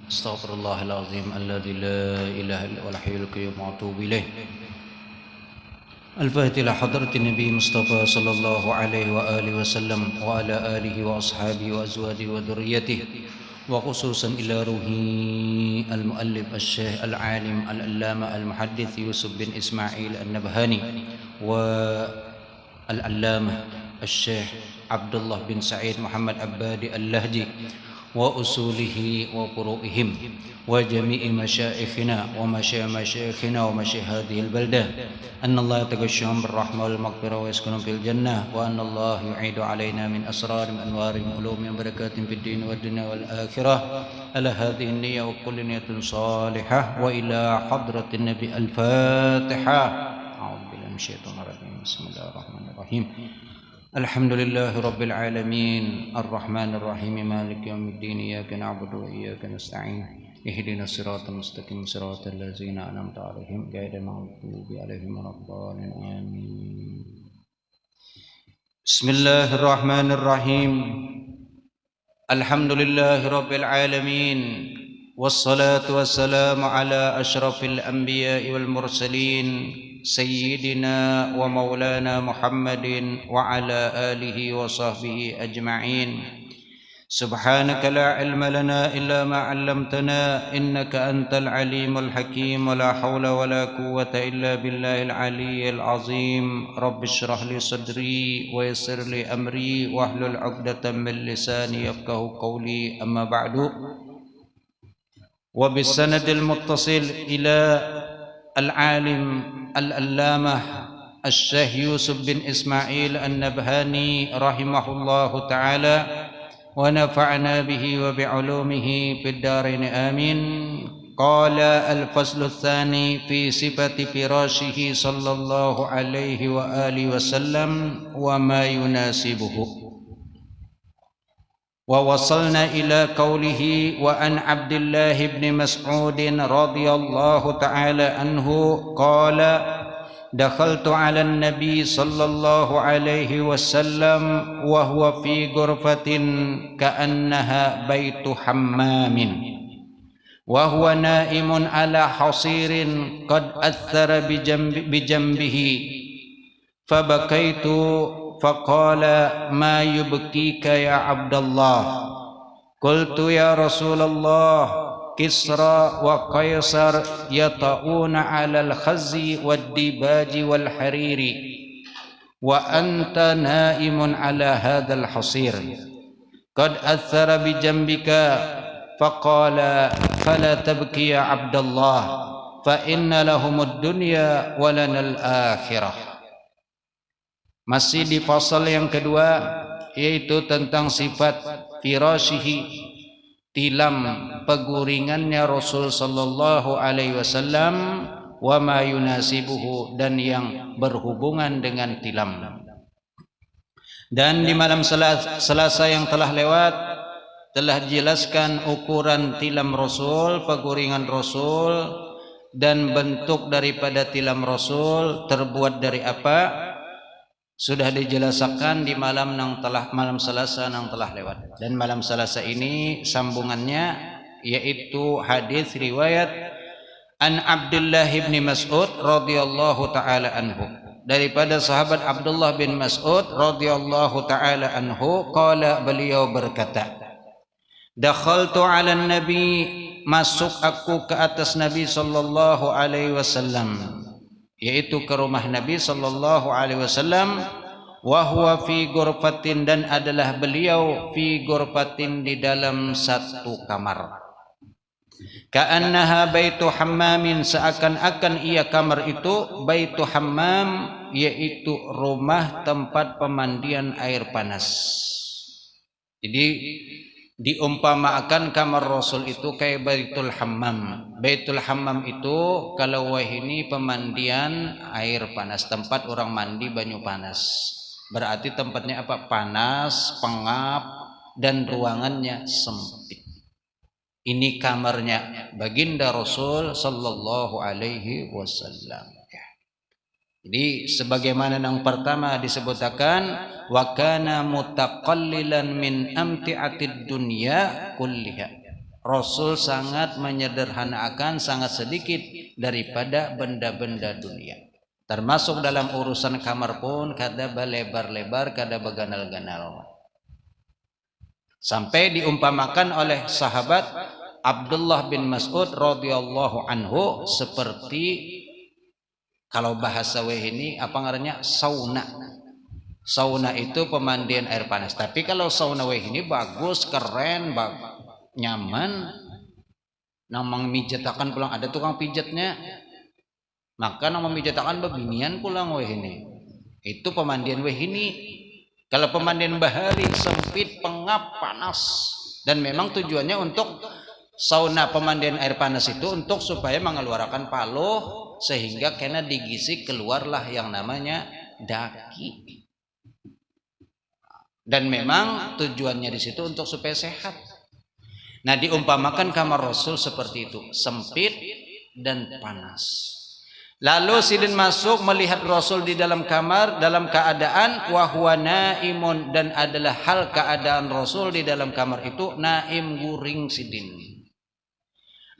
Astaghfirullah al-azim alladzi la ilaha illa huwal hayyul qayyum wa atubu ilaih. Al-Fatihah hadratin Nabi Mustafa sallallahu alaihi wa alihi wasallam wa ala alihi wa ashabihi wa azwajihi wa dhurriyyatihi wa khususan ila ruhi al-muallif asy-syekh al-alim al-allama al-muhaddits Yusuf bin Ismail an-Nabhani wa al-allama asy-syekh Abdullah bin Sa'id Muhammad Abbadi al-Lahji wa usulihi wa furu'ihim wa jami'i masyaikhina wa masyaikhina wa masyayikh hadhihi al-baldah anna Allah yataghashshahum bir-rahmah wal maghfirah wa yaskunum fil jannah wa anna Allah yu'idu alaina min asrarin anwarin ulumin barakatin fid din wad dunya wal akhirah ala hadhihi an-niyyah wa kulli niyyatin salihah wa ila hadratin nabi al-fatihah. A'udzu billahi minasyaitonir rajim. Bismillahirrahmanirrahim. Alhamdulillahi Rabbil Alamin Ar-Rahmanir Rahim Maliki Yawmiddin Iyyaka na'budu wa iyyaka nasta'in Ihdinas siratal mustaqim siratal ladzina an'amta 'alaihim ghairil maghdubi 'alaihim waladdallin amin. Bismillahirrahmanirrahim. Alhamdulillahi Rabbil Alamin wassalatu wassalamu ala asyrafil anbiya'i wal mursalin Sayyidina wa maulana Muhammadin wa ala alihi wa sahbihi ajma'in. Subhanaka la ilma lana illa ma 'allamtana innaka antal alimul hakim wa la hawla wa la quwwata illa billahil aliyyil azim. Rabbi shrah li sadri wa yassir li amri wahlul 'uqdatam min lisani yafqahu qawli amma ba'du. Wa bis sanadil muttasil ila al-alim al-allamah asy-syekh Yusuf bin Ismail an-Nabhani rahimahullahu ta'ala wa nafa'ana bihi wa bi'ulumihi fid dharain amin. Qala al-faslu tsani fi sifati firashihi sallallahu alaihi wa alihi wasallam wa ma yunasibuhu. ووصلنا إلى قوله وعن عبد الله بن مسعود رضي الله تعالى عنه قال دخلت على النبي صلى الله عليه وسلم وهو في غرفة كأنها بيت حمام وهو نائم على حصير قد أثر بجنبه فبكيت فقال ما يبكيك يا عبد الله قلت يا رسول الله كسرى وقيصر يطؤون على الخز والديباج والحرير وأنت نائم على هذا الحصير قد أثر بجنبك فقال فلا تبكي يا عبد الله فإن لهم الدنيا ولنا الآخرة. Masih di fasal yang kedua, yaitu tentang sifat firashihi, tilam peguringannya Rasul sallallahu alaihi wasallam, wa ma yunasibuhu, dan yang berhubungan dengan tilam. Dan di malam Selasa yang telah lewat telah dijelaskan ukuran tilam Rasul, peguringan Rasul, dan bentuk daripada tilam Rasul terbuat dari apa. Sudah dijelaskan di malam Selasa yang telah lewat. Dan malam Selasa ini sambungannya yaitu hadis riwayat an Abdullah bin Mas'ud radhiyallahu taala anhu, daripada sahabat Abdullah bin Mas'ud radhiyallahu taala anhu, qala, beliau berkata, dakhaltu 'ala nabi, masuk aku ke atas Nabi sallallahu alaihi wasallam, yaitu ke rumah Nabi sallallahu alaihi wasallam, wa huwa fi ghurfatin, dan adalah beliau fi ghurfatin, di dalam satu kamar, ka'annaha baitu hammamin, seakan-akan ia kamar itu baitu hammam, yaitu rumah tempat pemandian air panas. Jadi diumpamakan kamar Rasul itu kayak baitul hammam. Baitul hammam itu kalau wahini pemandian air panas, tempat orang mandi banyu panas. Berarti tempatnya apa? Panas, pengap, dan ruangannya sempit. Ini kamarnya baginda Rasul sallallahu alaihi wasallam. Jadi sebagaimana yang pertama disebutkan, wa kana mutaqallilan min amti'atid dunya kulliha, Rasul sangat menyederhanakan, sangat sedikit daripada benda-benda dunia. Termasuk dalam urusan kamar pun kada belebar-lebar, kada beganal-ganal. Sampai diumpamakan oleh sahabat Abdullah bin Mas'ud radhiyallahu anhu seperti, kalau bahasa ini apa ngarannya, sauna. Sauna itu pemandian air panas. Tapi kalau sauna ini bagus, keren, nyaman. Namang mijatakan pulang ada tukang pijatnya. Maka nang memijatakan bebinian pulang ini. Itu pemandian ini. Kalau pemandian bahari sempit, pengap, panas. Dan memang tujuannya untuk sauna pemandian air panas itu untuk supaya mengeluarkan paluh sehingga kena digisik keluarlah yang namanya daki. Dan memang tujuannya di situ untuk supaya sehat. Nah, diumpamakan kamar Rasul seperti itu, sempit dan panas. Lalu Sidin masuk melihat Rasul di dalam kamar dalam keadaan wahwa naimun, dan adalah hal keadaan Rasul di dalam kamar itu naim, guring Sidin.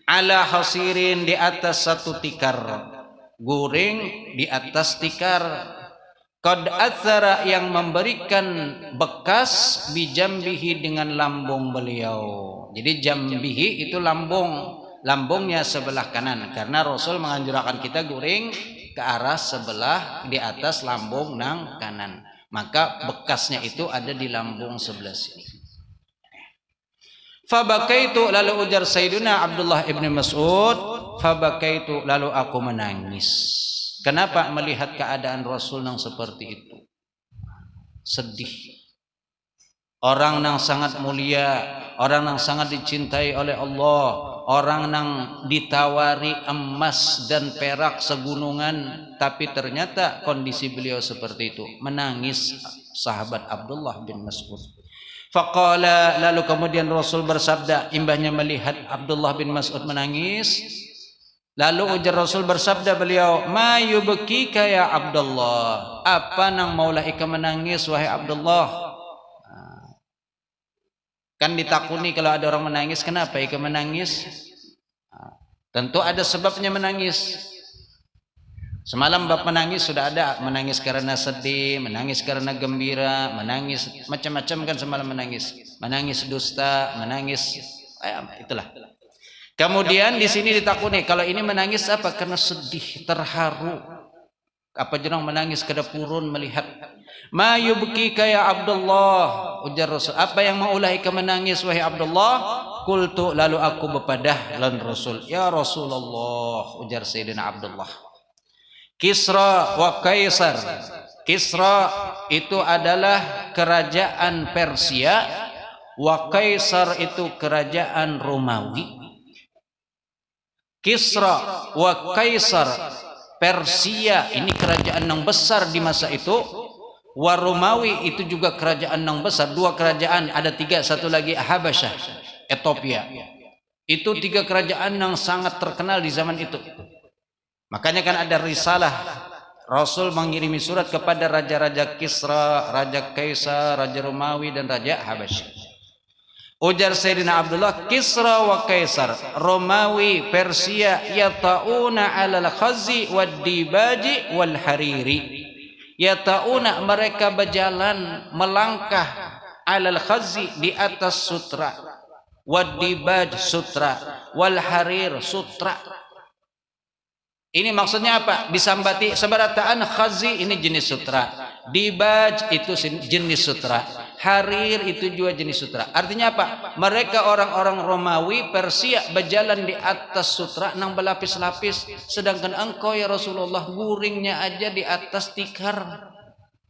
Ala hasirin, di atas satu tikar, guring di atas tikar. Qad athara, yang memberikan bekas, bijambihi, dengan lambung beliau. Jadi jambihi itu lambung, lambungnya sebelah kanan, karena Rasul menganjurkan kita guring ke arah sebelah di atas lambung nang kanan. Maka bekasnya itu ada di lambung sebelah sini. Fabakaitu, lalu ujar Sayyidina Abdullah ibn Mas'ud, fabakaitu, lalu aku menangis. Kenapa? Melihat keadaan Rasul nang seperti itu. Sedih. Orang nang sangat mulia, orang nang sangat dicintai oleh Allah, orang nang ditawari emas dan perak segunungan, tapi ternyata kondisi beliau seperti itu. Menangis sahabat Abdullah bin Mas'ud. Faqala, lalu kemudian Rasul bersabda, imbahnya melihat Abdullah bin Mas'ud menangis. Lalu ujar Rasul bersabda beliau, ma yubkika ya Abdullah, apa nang maulah ika menangis wahai Abdullah? Kan ditakuni kalau ada orang menangis, kenapa ika menangis? Tentu ada sebabnya menangis. Semalam bab menangis sudah ada, menangis karena sedih, menangis karena gembira, menangis macam-macam kan semalam menangis. Menangis dusta, menangis itulah. Kemudian di sini ditakuni, kalau ini menangis apa? Karena sedih, terharu. Apa jenang menangis kada purun melihat. Ma yubkika ya Abdullah, ujar Rasul, apa yang maulah ika menangis wahai Abdullah? Qultu, lalu aku bepadah lan Rasul, ya Rasulullah, ujar Sayyidina Abdullah, Kisra wa Kaisar. Kisra itu adalah kerajaan Persia, wa Kaisar itu kerajaan Romawi. Kisra wa Kaisar, Persia ini kerajaan yang besar di masa itu. Wa Romawi itu juga kerajaan yang besar. Dua kerajaan, ada tiga, satu lagi Habasyah, Ethiopia. Itu tiga kerajaan yang sangat terkenal di zaman itu. Makanya kan ada risalah, Rasul mengirimi surat kepada raja-raja Kisra, Raja Kaisar, Raja Romawi, dan Raja Habasyah. Ujar Sayyidina Abdullah, Kisra wa Kaisar, Romawi, Persia, yata'una alal khazi wad dibaji wal hariri. Yata'una, mereka berjalan, melangkah, alal khazi, di atas sutra, wad dibaj, sutra, wal harir, sutra. Ini maksudnya apa? Disambati seberataan khazi, ini jenis sutra, dibaj itu jenis sutra, harir itu juga jenis sutra. Artinya apa? Mereka orang-orang Romawi, Persia berjalan di atas sutra nang berlapis-lapis, sedangkan engkau ya Rasulullah guringnya aja di atas tikar.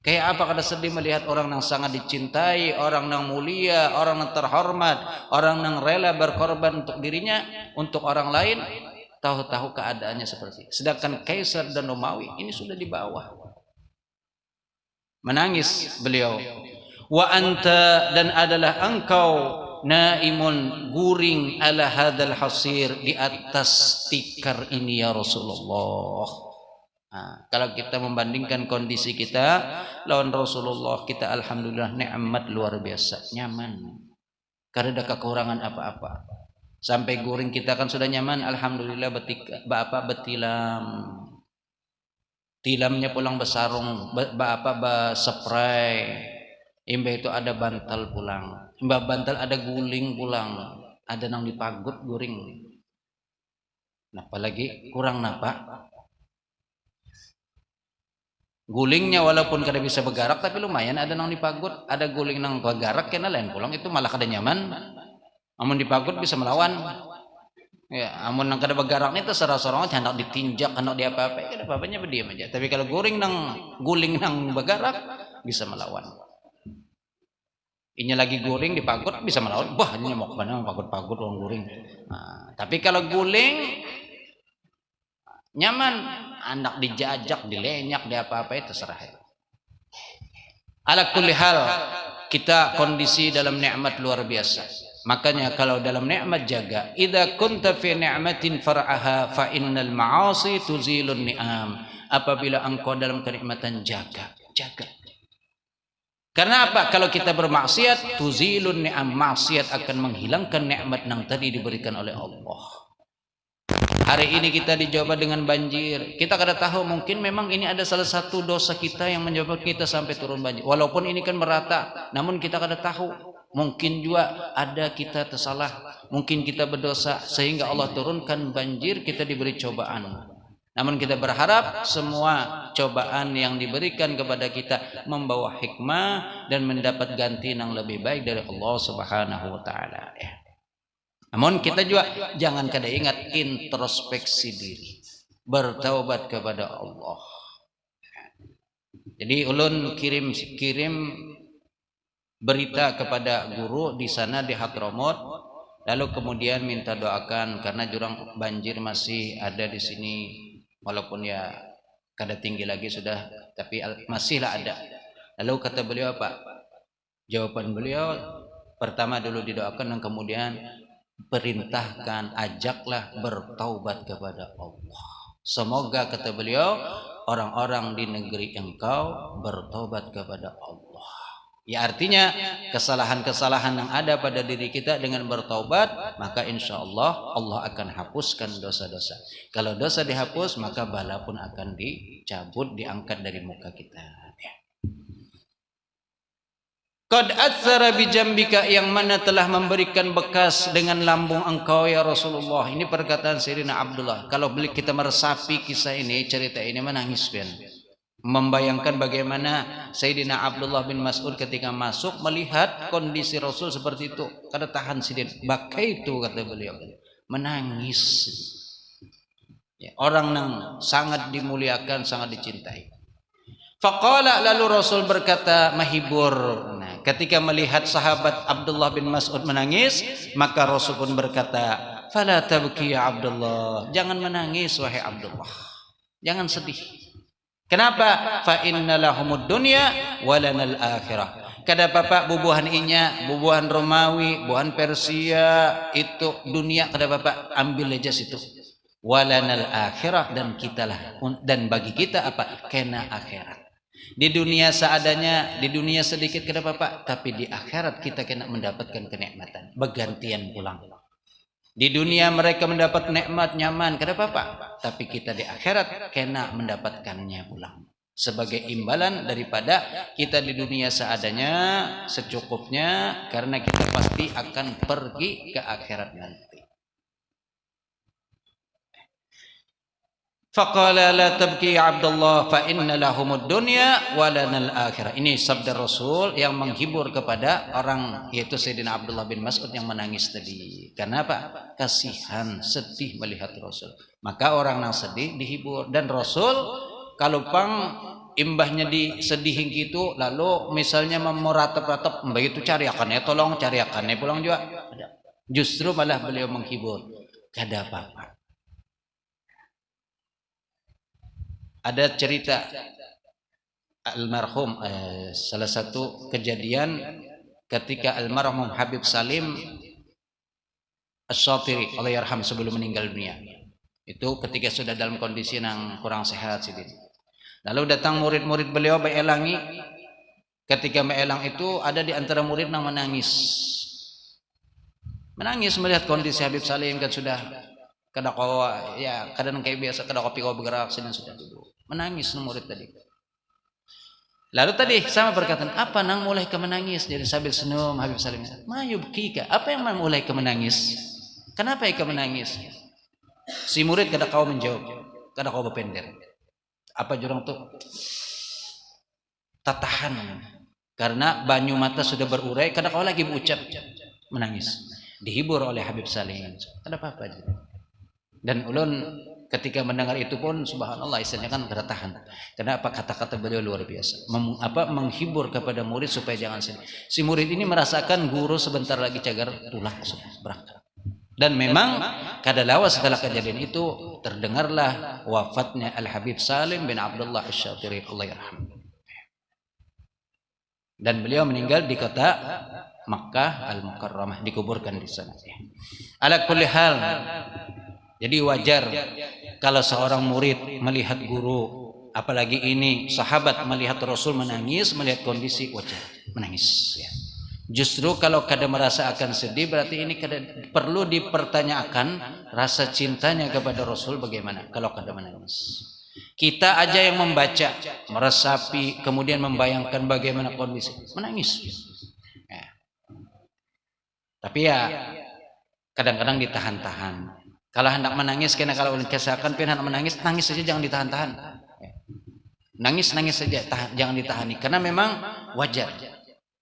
Kayak apa kada sedih melihat orang yang sangat dicintai, orang yang mulia, orang yang terhormat, orang yang rela berkorban untuk dirinya, untuk orang lain, tahu-tahu keadaannya seperti. Sedangkan Kaisar dan Romawi ini sudah di bawah. Menangis beliau. Wa anta, dan adalah engkau, naimun, guring, ala hadal hasir, di atas tikar ini ya Rasulullah. Nah, kalau kita membandingkan kondisi kita lawan Rasulullah, kita alhamdulillah nikmat luar biasa, nyaman, karena ada kekurangan apa-apa. Sampai guring kita kan sudah nyaman, alhamdulillah betilam. Tilamnya pulang besarung, spray. Imba itu ada bantal pulang. Imba bantal ada guling pulang. Ada nang dipagut guring. Nah, apalagi kurang napa? Gulingnya walaupun kada bisa bergerak tapi lumayan ada nang dipagut, ada guling nang bergerak kena lain pulang itu malah kada nyaman. Amun dipagut bisa melawan. Ya, amun nang kada bergerak ni terserah sorong hendak ditinjak, hendak diapa-apa, kada apa-apanya berdiam aja. Tapi kalau guling nang bergerak bisa melawan. Ini lagi guling dipagut bisa melawan. Wah, ini mau kemana pagut-pagut orang guling. Nah, tapi kalau guling nyaman, anak dijajak, dilenyak, diapa-apa itu terserah. Ala kulli hal, kita kondisi dalam nikmat luar biasa. Makanya kalau dalam nikmat jaga, idza kunta fi ni'matin far'aha fa innal ma'asi tuzilun ni'am. Apabila engkau dalam kenikmatan jaga. Karena apa? Kalau kita bermaksiat, tuzilun ni'am, maksiat akan menghilangkan nikmat yang tadi diberikan oleh Allah. Hari ini kita dijawab dengan banjir. Kita kada tahu, mungkin memang ini ada salah satu dosa kita yang menyebabkan kita sampai turun banjir. Walaupun ini kan merata, namun kita kada tahu. Mungkin juga ada kita tersalah, mungkin kita berdosa sehingga Allah turunkan banjir, kita diberi cobaan. Namun kita berharap semua cobaan yang diberikan kepada kita membawa hikmah dan mendapat ganti yang lebih baik dari Allah Subhanahu wa taala. Namun kita juga jangan kada ingat introspeksi diri, bertaubat kepada Allah. Jadi ulun kirim berita kepada guru di sana di Hadramut, lalu kemudian minta doakan karena jurang banjir masih ada di sini, walaupun ya kada tinggi lagi sudah, tapi masihlah ada. Lalu kata beliau apa? Jawaban beliau pertama dulu didoakan dan kemudian perintahkan, ajaklah bertaubat kepada Allah. Semoga kata beliau orang-orang di negeri engkau bertaubat kepada Allah. Ya artinya kesalahan-kesalahan yang ada pada diri kita dengan bertaubat, maka insya Allah Allah akan hapuskan dosa-dosa. Kalau dosa dihapus, maka bala pun akan dicabut, diangkat dari muka kita. Qad athara bijambika, yang mana telah memberikan bekas dengan lambung engkau ya Rasulullah. Ini perkataan Sayyidina Abdullah. Kalau kita meresapi kisah ini, cerita ini, menangis kan. Membayangkan bagaimana Sayyidina Abdullah bin Mas'ud ketika masuk melihat kondisi Rasul seperti itu, kada tahan sidin, bakai itu kata beliau, menangis. Ya, orang yang sangat dimuliakan, sangat dicintai. Faqala, lalu Rasul berkata menghibur. Nah, ketika melihat sahabat Abdullah bin Mas'ud menangis, maka Rasul pun berkata, "Fala tabki ya Abdullah." Jangan menangis wahai Abdullah. Jangan sedih. Kenapa? Fa innalahumud dunya walanal akhirah. Kada bapak bubuhan inya, bubuhan Romawi, bubuhan Persia, itu dunia kada bapak ambil aja situ. Walanal akhirah, dan kitalah, dan bagi kita apa? Kena akhirat. Di dunia seadanya, di dunia sedikit kada bapak, tapi di akhirat kita kena mendapatkan kenikmatan, bergantian pulang. Di dunia mereka mendapat nikmat nyaman, kada apa-apa, tapi kita di akhirat kena mendapatkannya pulang. Sebagai imbalan daripada kita di dunia seadanya, secukupnya, karena kita pasti akan pergi ke akhirat nanti. Faqala la tabki ya Abdullah fa inna lahumud dunya wa lanal akhirah. Ini sabda Rasul yang menghibur kepada orang, yaitu Sayyidina Abdullah bin Mas'ud yang menangis tadi. Karena apa? Kasihan, sedih melihat Rasul. Maka orang yang sedih dihibur. Dan Rasul kalau pang imbahnya disedihin gitu, lalu misalnya meratap-ratap, begitu cariakannya, tolong cariakannya pulang juga. Justru malah beliau menghibur. Kada apa-apa. Ada cerita almarhum, salah satu kejadian ketika almarhum Habib Salim Asy-Syatiri Allahyarham sebelum meninggal dunia. Itu ketika sudah dalam kondisi yang kurang sehat sidin. Lalu datang murid-murid beliau beelangi. Ketika beelang itu ada di antara murid yang menangis. Menangis melihat kondisi Habib Salim kan sudah kada kau ya kadang kayak biasa kada kopi kau bergerak sini sudah duduk. Menangis murid tadi. Lalu tadi sama berkata, apa nang mulai ke menangis? Jadi sambil senyum Habib Salim. Mayubkika, apa yang mulai ke menangis? Kenapa ia ke menangis? Si murid kada kau menjawab, kada kau berpender. Apa jurang tuh? Tatahan. Karena banyu mata sudah berurai, kada kau lagi berucap, menangis. Dihibur oleh Habib Salim. Ada apa-apa. Dan ulun ketika mendengar itu pun subhanallah istilahnya kan kada tahan. Kenapa kata-kata beliau luar biasa. Menghibur kepada murid supaya jangan sedih. Si murid ini merasakan guru sebentar lagi cagar tulang berangkat. Dan memang kada lawas setelah kejadian itu terdengarlah wafatnya Al Habib Salim bin Abdullah Asy-Syatiri Allah yarham. Dan beliau meninggal di kota Makkah Al-Mukarramah, dikuburkan di sana. Ala kulli hal, jadi wajar kalau seorang murid melihat guru, apalagi ini sahabat melihat Rasul menangis, melihat kondisi wajar menangis. Ya. Justru kalau kada merasa akan sedih, berarti ini kada perlu dipertanyakan rasa cintanya kepada Rasul bagaimana kalau kada menangis. Kita aja yang membaca, meresapi, kemudian membayangkan bagaimana kondisi, menangis. Ya. Tapi ya kadang-kadang ditahan-tahan. Kalau hendak menangis, karena kalau ulun kesakan hendak menangis, nangis saja jangan ditahan-tahan. Nangis saja, jangan ditahani. Karena memang wajar.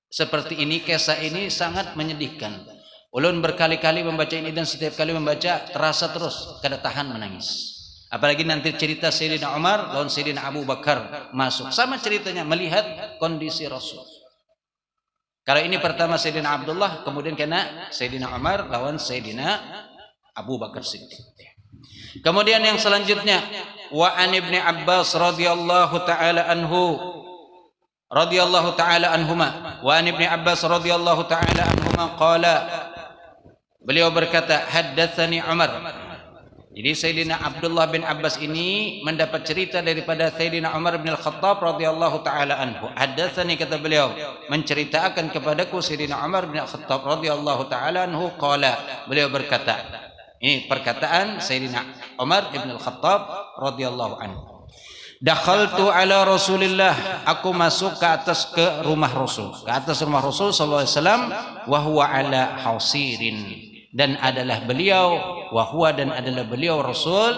Seperti ini, kisah ini sangat menyedihkan. Ulun berkali-kali membaca ini dan setiap kali membaca terasa terus kada tahan menangis. Apalagi nanti cerita Sayyidina Umar lawan Sayyidina Abu Bakar masuk. Sama ceritanya melihat kondisi Rasul. Kalau ini pertama Sayyidina Abdullah, kemudian kena Sayyidina Umar lawan Sayyidina Abu Bakar Siddiq. Kemudian yang selanjutnya wa an Ibnu Abbas radhiyallahu taala anhu radhiyallahu taala anhuma wa an Ibnu Abbas radhiyallahu taala anhuma qala, beliau berkata haddatsani Umar. Jadi Sayyidina Abdullah bin Abbas ini mendapat cerita daripada Sayyidina Umar bin Al-Khattab radhiyallahu taala anhu. Haddatsani, kata beliau, menceritakan kepadaku Sayyidina Umar bin Al-Khattab radhiyallahu taala anhu qala, beliau berkata. Ini perkataan Sayyidina Umar bin Al-Khattab radhiyallahu anhu. Dakhaltu ala Rasulillah, aku masuk ke rumah Rasul, ke atas rumah Rasul sallallahu alaihi wasallam, wa huwa ala hasirin, dan adalah beliau dan adalah beliau Rasul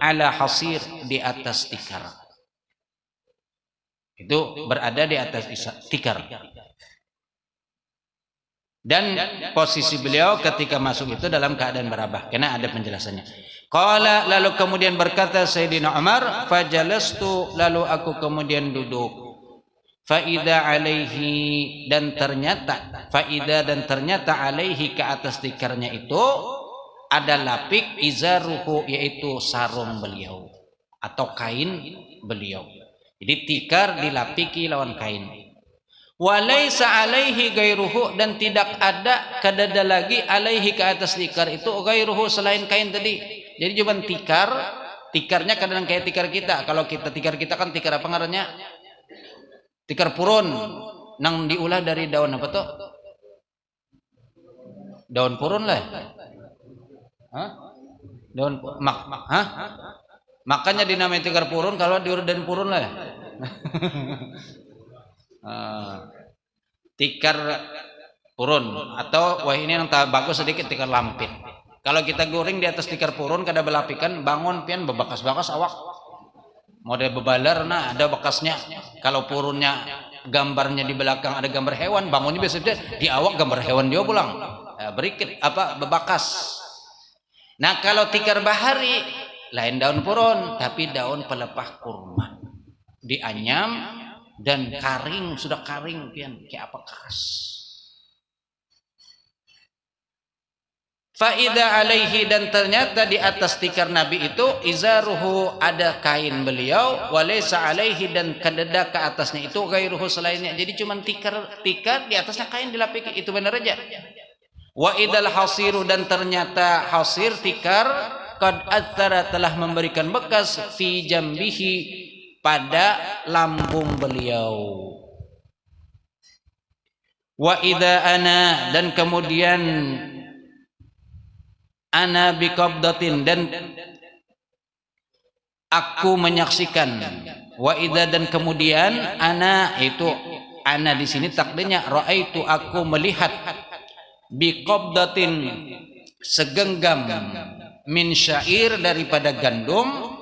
ala hasir, di atas tikar. Itu berada di atas tikar. Dan posisi beliau ketika masuk itu dalam keadaan berabah, karena ada penjelasannya. Qala, lalu kemudian berkata Sayyidina Umar, fajalastu, lalu aku kemudian duduk. Faida alaihi, dan ternyata alaihi, ke atas tikarnya itu ada lapik izaruhu, yaitu sarung beliau atau kain beliau. Jadi tikar dilapiki lawan kain. Walaysa alaihi gairuhu, dan tidak ada kadada lagi alaihi, ke atas tikar itu gairuhu, selain kain tadi. Jadi cuma tikarnya kadang kayak tikar kita. Kalau tikar kita kan tikar apa ngarannya? Tikar purun, nang diulah dari daun apa tuh? Daun purun lah. Hah? Makanya dinamai tikar purun kalau diulah dari purun lah. Tikar purun, atau wah ini yang tak bagus sedikit tikar lampit. Kalau kita goreng di atas tikar purun kada belapikan, bangun pian bebakas-bakas awak. Model bebalar, nah ada bekasnya. Kalau purunnya gambarnya di belakang ada gambar hewan, bangunnya biasanya di awak gambar hewan dia pulang. Berikit bebakas. Nah kalau tikar bahari lain daun purun, tapi daun pelepah kurma. Dianyam dan karing, sudah karing pian kayak apa keras. Faida alaihi, dan ternyata di atas tikar Nabi itu izaruhu, ada kain beliau, walaysa alaihi, dan kadada ke atasnya itu gairuhu, selainnya. Jadi cuma tikar di atasnya kain dilapiki, itu benar aja. Wa idal hasiru, dan ternyata hasir tikar qad athara, telah memberikan bekas fi jambihi, pada lambung beliau. Wa idza ana, dan kemudian ana biqabdatin, dan aku menyaksikan, wa idza, dan kemudian ana, itu ana di sini takdirnya raaitu, aku melihat, biqabdatin, segenggam, min syair, daripada gandum.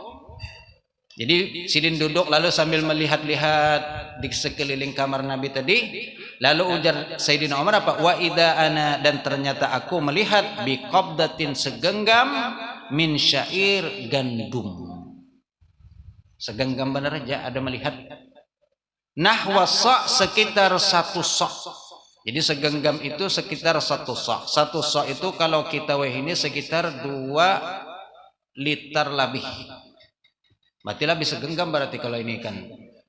Jadi Sidin duduk lalu sambil melihat-lihat di sekeliling kamar Nabi tadi. Lalu ujar Sayyidina Umar apa? Wa idza ana, dan ternyata aku melihat, biqabdatin, segenggam, min syair, gandum. Segenggam benar aja ada melihat. Nahwa sa', sekitar 1 sa'. Jadi segenggam itu sekitar 1 sa'. 1 sa' itu kalau kita ini sekitar 2 liter lebih. Berarti lebih segenggam berarti kalau ini kan.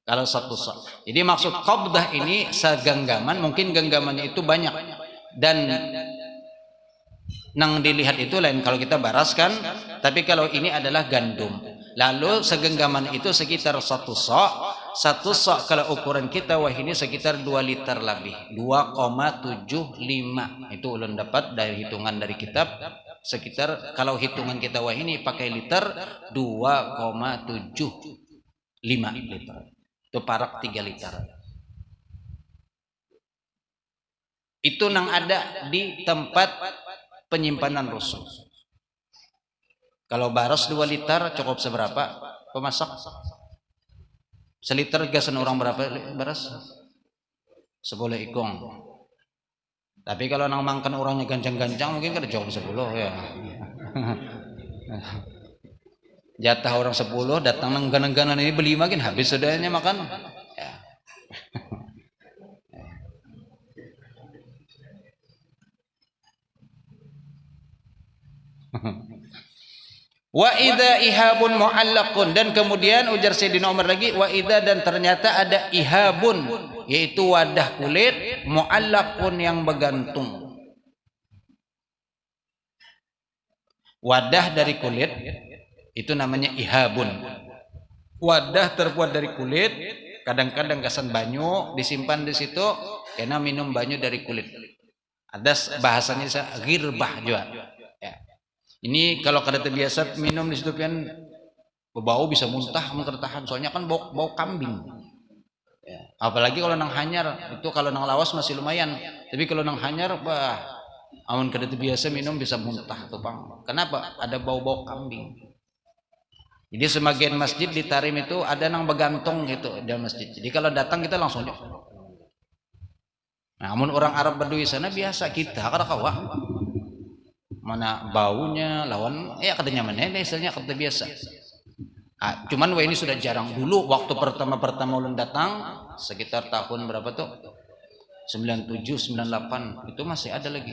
Kalau 1 sa'. Jadi maksud qabdah ini segenggaman, mungkin genggamannya itu banyak. Dan nang dilihat itu lain kalau kita baraskan, tapi kalau ini adalah gandum. Lalu segenggaman itu sekitar 1 sa'. 1 sa' kalau ukuran kita ini sekitar 2 liter lebih. 2,75. Itu ulun dapat dari hitungan dari kitab. Sekitar kalau hitungan kita ini pakai liter 2,75 liter. Itu parak 3 liter. Itu nang ada di tempat penyimpanan Rasul. Kalau baras 2 liter cukup seberapa? Pemasak seliter gasan orang berapa baras? 10 ikong. Tapi kalau nang makan orangnya gancang-gancang mungkin kan jauh 10 ya. Jatah orang 10 datang nang ganan-ganan ini beli makin habis sudahnya makan. Ya. Wa idza ihabun muallaqun, dan kemudian ujar Sayyidina Umar lagi, wa idza, dan ternyata ada ihabun, yaitu wadah kulit, muallaqun, yang bergantung. Wadah dari kulit itu namanya ihabun. Wadah terbuat dari kulit, kadang-kadang gasan banyu disimpan di situ karena minum banyu dari kulit. Ada bahasanya girbah juga. Ini kalau kada terbiasa minum di situ kan bau bisa muntah mengertahan, soalnya kan bau kambing. Ya. Apalagi kalau nang hanyar, itu kalau nang lawas masih lumayan, tapi kalau nang hanyar, bah, amun kada terbiasa minum bisa muntah tuh bang. Kenapa? Ada bau-bau kambing. Jadi sebagian masjid di Tarim itu ada nang begantung gitu di masjid. Jadi kalau datang kita langsung. Nah, amun orang Arab Badui sana biasa, kita kada kawah. Mana baunya lawan kada nyaman istilahnya kada biasa. Cuman ini sudah jarang. Dulu waktu pertama ulun datang sekitar tahun berapa tuh 97 98 itu masih ada lagi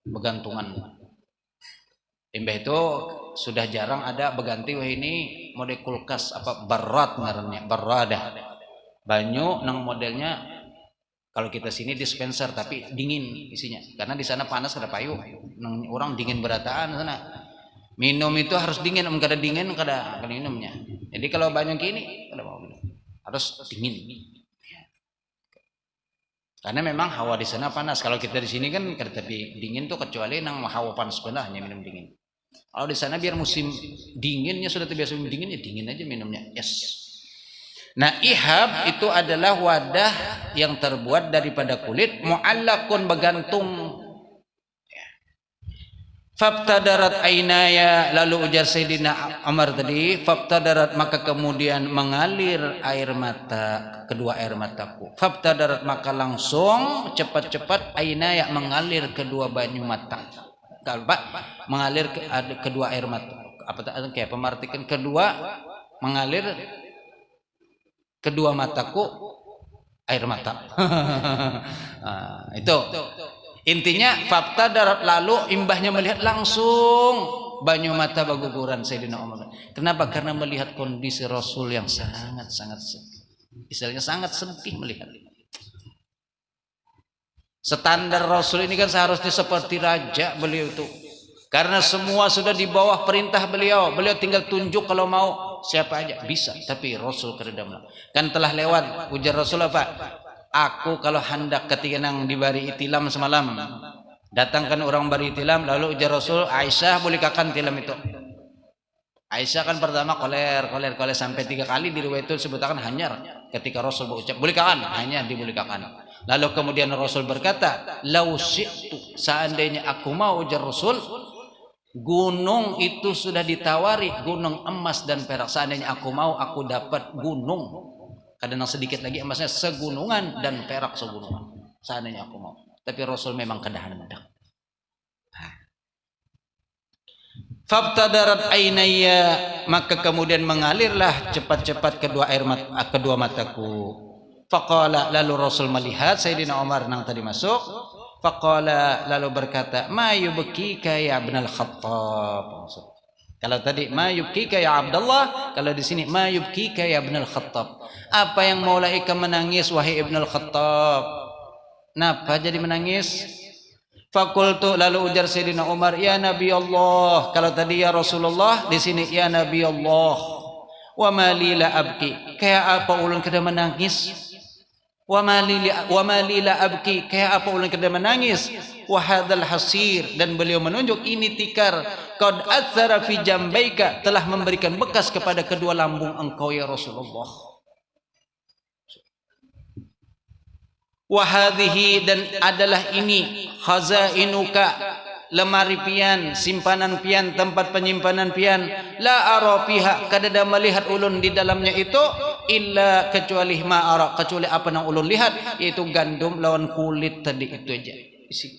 begantungan. Imbah itu sudah jarang ada beganti ini model kulkas apa barat ngarannya, baradah. Banyu nang modelnya kalau kita sini dispenser tapi dingin isinya, karena di sana panas kada payu, orang dingin berataan sana. Minum itu harus dingin, kada dingin kada minumnya. Jadi kalau banyak gini kada mau minum, harus dingin. Karena memang hawa di sana panas. Kalau kita di sini kan kada tapi dingin tuh kecuali nang hawa panas benar hanya minum dingin. Kalau di sana biar musim dinginnya sudah terbiasa minum dingin, ya dingin aja minumnya. Yes. Nah, ihab itu adalah wadah yang terbuat daripada kulit, muallaqun, bergantung. Fabtadarat ainaya, lalu ujar Sayyidina Umar tadi, fabtadarat, maka kemudian mengalir air mata, kedua air mataku. Fabtadarat, maka langsung cepat-cepat ainaya, mengalir kedua banyu mata. Kalba mengalir kedua air mata. Apa kayak pemartikan kedua mengalir kedua mataku air mata. Itu intinya fakta darat, lalu imbahnya melihat langsung banyu mata baguguran Sayyidina Umar. Kenapa? Karena melihat kondisi Rasul yang sangat sedih. Istilahnya sangat sedih melihat. Standar Rasul ini kan seharusnya seperti raja beliau itu. Karena semua sudah di bawah perintah beliau. Beliau tinggal tunjuk kalau mau. Siapa aja bisa, tapi Rasul keredam. Kan telah lewat ujar Rasul apa? Aku kalau hendak ketika nang dibari itilam semalam, Datangkan orang bari tilam, lalu ujar Rasul, Aisyah boleh kakan tilam itu. Aisyah kan pertama koler sampai 3 kali diriwayatkan sebutakan hanyar. Ketika Rasul berucap boleh kakan, hanya diboleh kakan. Lalu kemudian Rasul berkata, lau syi'tu, seandainya aku mau, ujar Rasul, gunung itu sudah ditawari, gunung emas dan perak. Seandainya aku mau, aku dapat gunung. Kadang sedikit lagi emasnya segunungan dan perak segunungan. Seandainya aku mau. Tapi Rasul memang kedahan mendak. Fabtadarat ainaya, maka kemudian mengalirlah cepat-cepat kedua mataku. Faqala, lalu Rasul melihat Sayyidina Umar nang tadi masuk. Faqala, lalu berkata, ma yubkika ya Ibnul Khattab. Kalau tadi ma yubkika ya Abdullah, kalau di sini ma yubkika ya Ibnul Khattab. Apa yang mulaika menangis wahai Ibnul Khattab? Kenapa jadi menangis? Fakultu, lalu ujar Sayyidina Umar, ya Nabi Allah. Kalau tadi ya Rasulullah, di sini ya Nabi Allah. Wa ma li la abki, kayak apa ulun kada menangis? Wa ma li la abki, kayak apa ulun kada menangis? Wa hadzal hasir, dan beliau menunjuk ini tikar, qad athara fi jambaika, telah memberikan bekas kepada kedua lambung engkau ya Rasulullah. Wahadhihi, dan adalah ini, khazainuka, lemari pian, simpanan pian, tempat penyimpanan pian, la ara fiha, kadada melihat ulun di dalamnya itu, illa kecuali ma ara, kecuali apa yang ulun lihat, yaitu gandum lawan kulit tadi itu aja isi.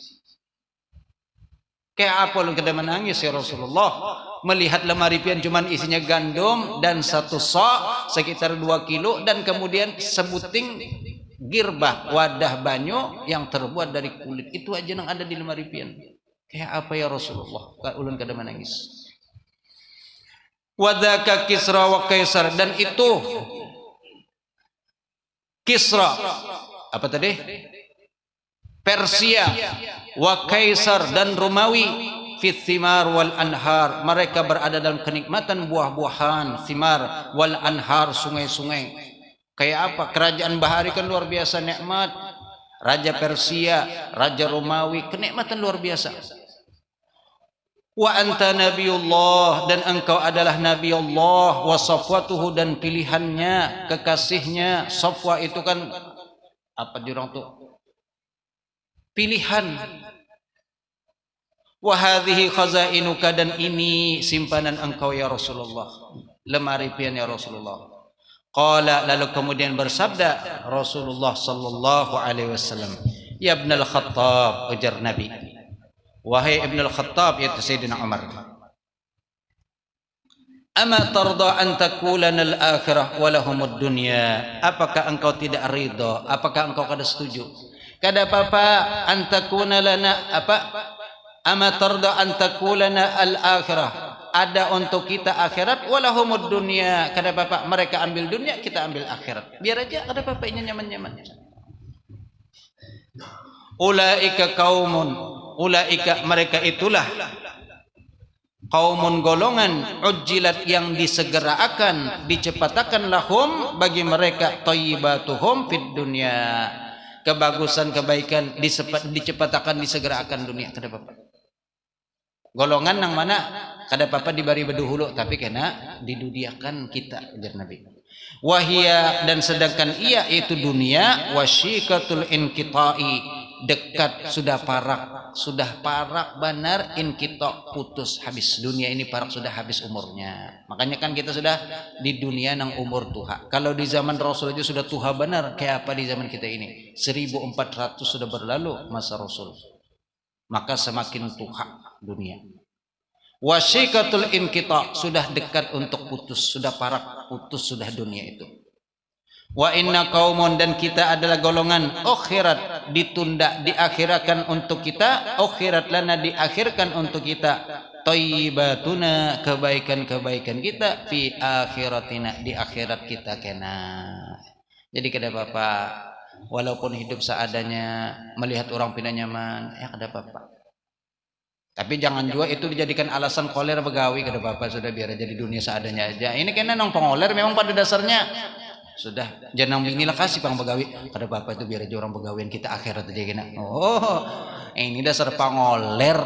Kayak apa ulun kada menangis ya Rasulullah, melihat lemari pian cuman isinya gandum dan 1 sa' sekitar 2 kilo, dan kemudian sebuting girbah, wadah banyu yang terbuat dari kulit, itu aja yang ada di lemari pian. Kayak apa ya Rasulullah, ulun kada menangis. Wadaka Kisra wa Kaisar, dan itu Kisra, apa tadi? Persia, wa Kaisar, dan Romawi, fit thimar wal anhar, mereka berada dalam kenikmatan buah-buahan, thimar wal anhar, sungai-sungai. Kayak apa? Kerajaan bahari kan luar biasa nikmat. Raja Persia, Raja Romawi, kenikmatan luar biasa. Wa anta nabiyullah, dan engkau adalah nabi Allah, wa safwatuhu, dan pilihannya, kekasihnya. Safwa itu kan apa jurang tuh? Pilihan. Wa hadhihi khazainuka, dan ini simpanan engkau ya Rasulullah, lemari pian ya Rasulullah. Qala, lalu kemudian bersabda Rasulullah sallallahu alaihi wasallam, ya Ibnul Khattab, ujar Nabi, wahai Ibnul Khattab, yaitu Sayyidina Umar, ama tarda an takulana al-akhirah wa lahumud dunya, apakah engkau tidak ridha, apakah engkau kada setuju, kada apa-apa an takuna lana apa, ama tarda an takulana al-akhirah, ada untuk kita akhirat, walahumud dunya, kada apa-apa mereka ambil dunia, kita ambil akhirat, biar aja, kada apa-apa, ini nyaman-nyaman. Ulaika kaumun, ulaika mereka itulah, kaumun golongan, ujjilat yang disegerakan, dicepatakan, lahum bagi mereka, thayyibatuhum fid dunya, kebagusan kebaikan dicepatakan, disegerakan dunia, kada apa-apa. Golongan yang mana kada apa-apa dibari beduhulu, tapi kena didudiakan kita, ujar Nabi. Wahia, dan sedangkan ia itu dunia, wasyikatul inqita'i, dekat, sudah parak benar, inqita, putus, habis. Dunia ini parak, sudah habis umurnya. Makanya kan kita sudah di dunia nang umur tuha. Kalau di zaman Rasul aja sudah tuha benar, kayak apa di zaman kita ini? 1400 sudah berlalu masa Rasul. Maka semakin tuha dunia. Wasyikatul inqita, sudah dekat untuk putus, sudah parak, putus sudah dunia itu. Wa inna qaumun, dan kita adalah golongan, akhirat, ditunda, diakhirkan untuk kita, akhirat lana, diakhirkan untuk kita, thayyibatuna, kebaikan-kebaikan kita, fi akhiratina, di akhirat kita kena. Jadi kada apa-apa, walaupun hidup seadanya, melihat orang pindah nyaman, ya kada apa-apa. Tapi jangan juga itu dijadikan alasan koler begawi, kada apa-apa, sudah biar aja di dunia seadanya aja. Ini kena nong pengoler memang pada dasarnya sudah jangan inilah kasih pang begawi kada apa itu biar aja orang begawian kita akhirat aja kena. Oh, ini dasar pangoler.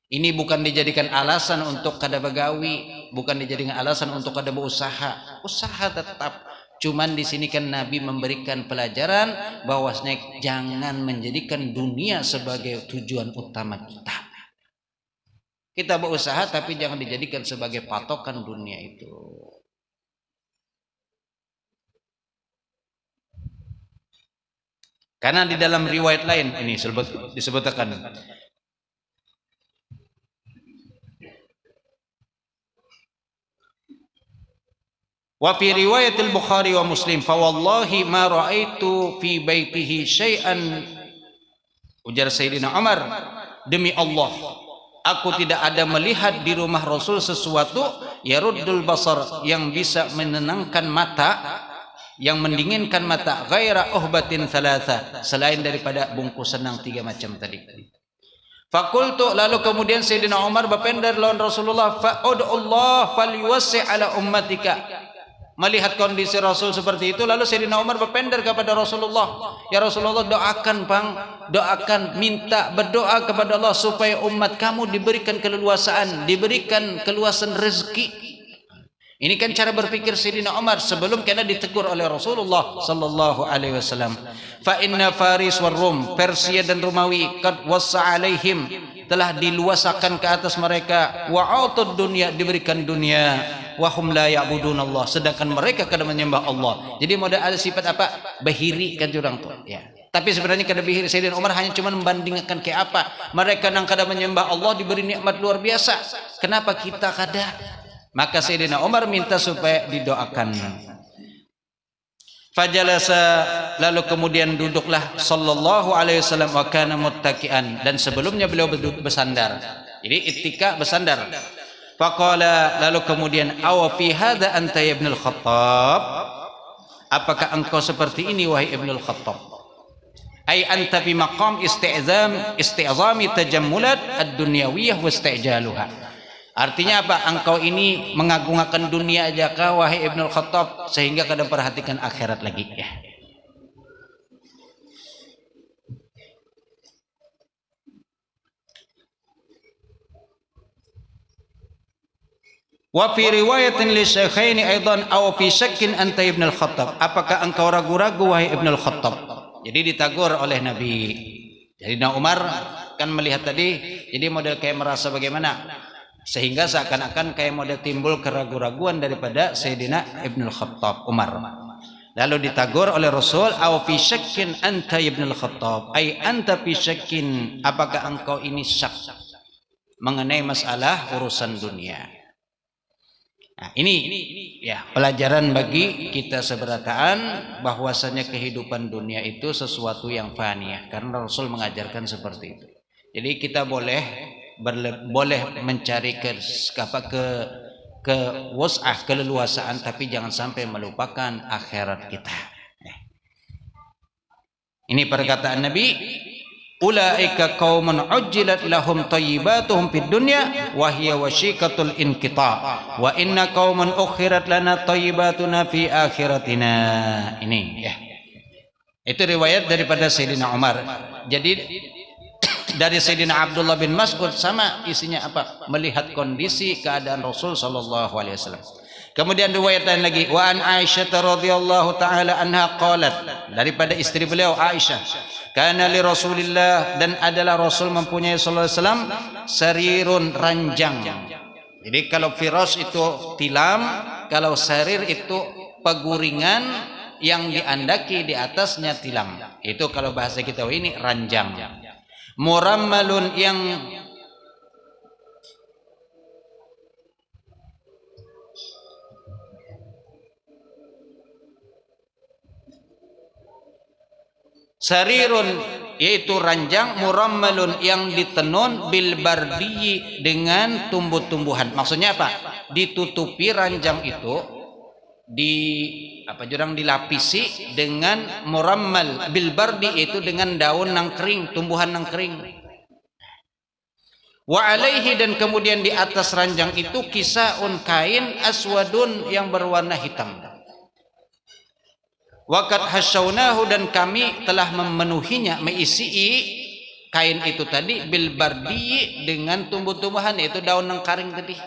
Ini bukan dijadikan alasan untuk kada begawi, bukan dijadikan alasan untuk kada berusaha. Usaha tetap. Cuman di sini kan Nabi memberikan pelajaran bahwasanya jangan menjadikan dunia sebagai tujuan utama kita. Kita berusaha tapi jangan dijadikan sebagai patokan dunia itu. Karena di dalam riwayat lain ini disebutkan wa fi riwayat al-Bukhari wa Muslim fa wallahi ma ra'aitu fi baitihi syai'an, ujar Sayyidina Umar, demi Allah aku tidak ada melihat di rumah Rasul sesuatu yaruddul basar yang bisa menenangkan mata, yang mendinginkan mata, ghaira uhbatin thalatha, selain daripada bungkusan yang 3 macam tadi. Fakultu, lalu kemudian Sayyidina Umar berpendar lawan Rasulullah, fa'udullah falyuwassi' ala ummatika. Melihat kondisi Rasul seperti itu, lalu Sayyidina Umar berpendar kepada Rasulullah, ya Rasulullah, doakan bang, doakan, minta, berdoa kepada Allah supaya umat kamu diberikan keleluasaan, diberikan keluasan rezeki. Ini kan cara berpikir Sayyidina Umar sebelum kena ditegur oleh Rasulullah sallallahu alaihi wasallam. Fa inna Faris war Rum, Persia dan Romawi, qad wassa alaihim, telah diluasakan ke atas mereka, wa autud dunya, diberikan dunia, wa hum la ya'budun Allah, sedangkan mereka kada menyembah Allah. Jadi modal ada sifat apa? Bahiri kan jurang tuh ya. Tapi sebenarnya kada bahiri. Sayyidina Umar hanya cuma membandingkan kayak apa? Mereka nang kada menyembah Allah diberi nikmat luar biasa. Kenapa kita kada? Maka Sayyidina Umar minta supaya didoakan. Fajalasa, lalu kemudian duduklah sallallahu alaihi wasallam wa kana muttaqian, dan sebelumnya beliau bersandar. Jadi ittika bersandar. Faqala, lalu kemudian aw fi hadza anta ya ibnul Khattab, apakah engkau seperti ini wahai Ibnul Khattab? Ai anta fi maqam isti'zami tajammulat ad-dunyawiyah wa isti'jaluha. Artinya apa? Engkau ini mengagung-agungkan dunia aja kah wahai Ibnul Khattab, sehingga kada perhatikan akhirat lagi ya. Wa fi riwayatin li syaikhaini aidan aw fi syakkin anta Ibnul Khattab, apakah engkau ragu-ragu wahai Ibnul Khattab? Jadi ditagur oleh Nabi. Jadi Umar kan melihat tadi, jadi model kayak merasa bagaimana? Sehingga seakan-akan kayak model timbul keraguan-raguan daripada Sayyidina Ibnul Khattab Umar. Lalu ditagur oleh Rasul, aw fi syakkin anta Ibnul Khattab, ai anta fi syakkin, apakah engkau ini syak mengenai masalah urusan dunia. Nah, ini ya pelajaran bagi kita seberataan bahwasanya kehidupan dunia itu sesuatu yang fani, karena Rasul mengajarkan seperti itu. Jadi kita boleh mencari ke wus'ah, keleluasaan, tapi jangan sampai melupakan akhirat kita. Ini perkataan Nabi, ulaika qaumun ujjilat lahum thayyibatuhum fid dunya wa hiya washikatul inqita wa inna qauman ukhirat lana thayyibatuna fi akhiratina. Ini ya. Itu riwayat daripada Sayyidina Umar. Jadi dari Sayyidina Abdullah bin Mas'ud sama isinya apa? Melihat kondisi keadaan Rasul sallallahu alaihi wasallam. Kemudian riwayat lain lagi, wa an Aisyah radhiyallahu taala anha qalat, daripada istri beliau Aisyah, kana li Rasulillah, dan adalah Rasul mempunyai sallallahu alaihi wasallam sarirun, ranjang. Jadi kalau firas itu tilam, kalau sarir itu peguringan yang diandaki di atasnya tilam. Itu kalau bahasa kita ini ranjang. Murammalun, yang sarirun yaitu ranjang, murammalun yang ditenun, bil bardi dengan tumbuh-tumbuhan. Maksudnya apa? Ditutupi ranjang itu, dilapisi dengan murammal, bil bardi itu dengan daun nang kering, tumbuhan nang kering. Wa alaihi, dan kemudian di atas ranjang itu kisaun, kain, aswadun yang berwarna hitam. Waqad hasyaunahu, dan kami telah memenuhinya, meisi kain itu tadi, bil bardi, dengan tumbuh-tumbuhan, yaitu daun yang kering tadi.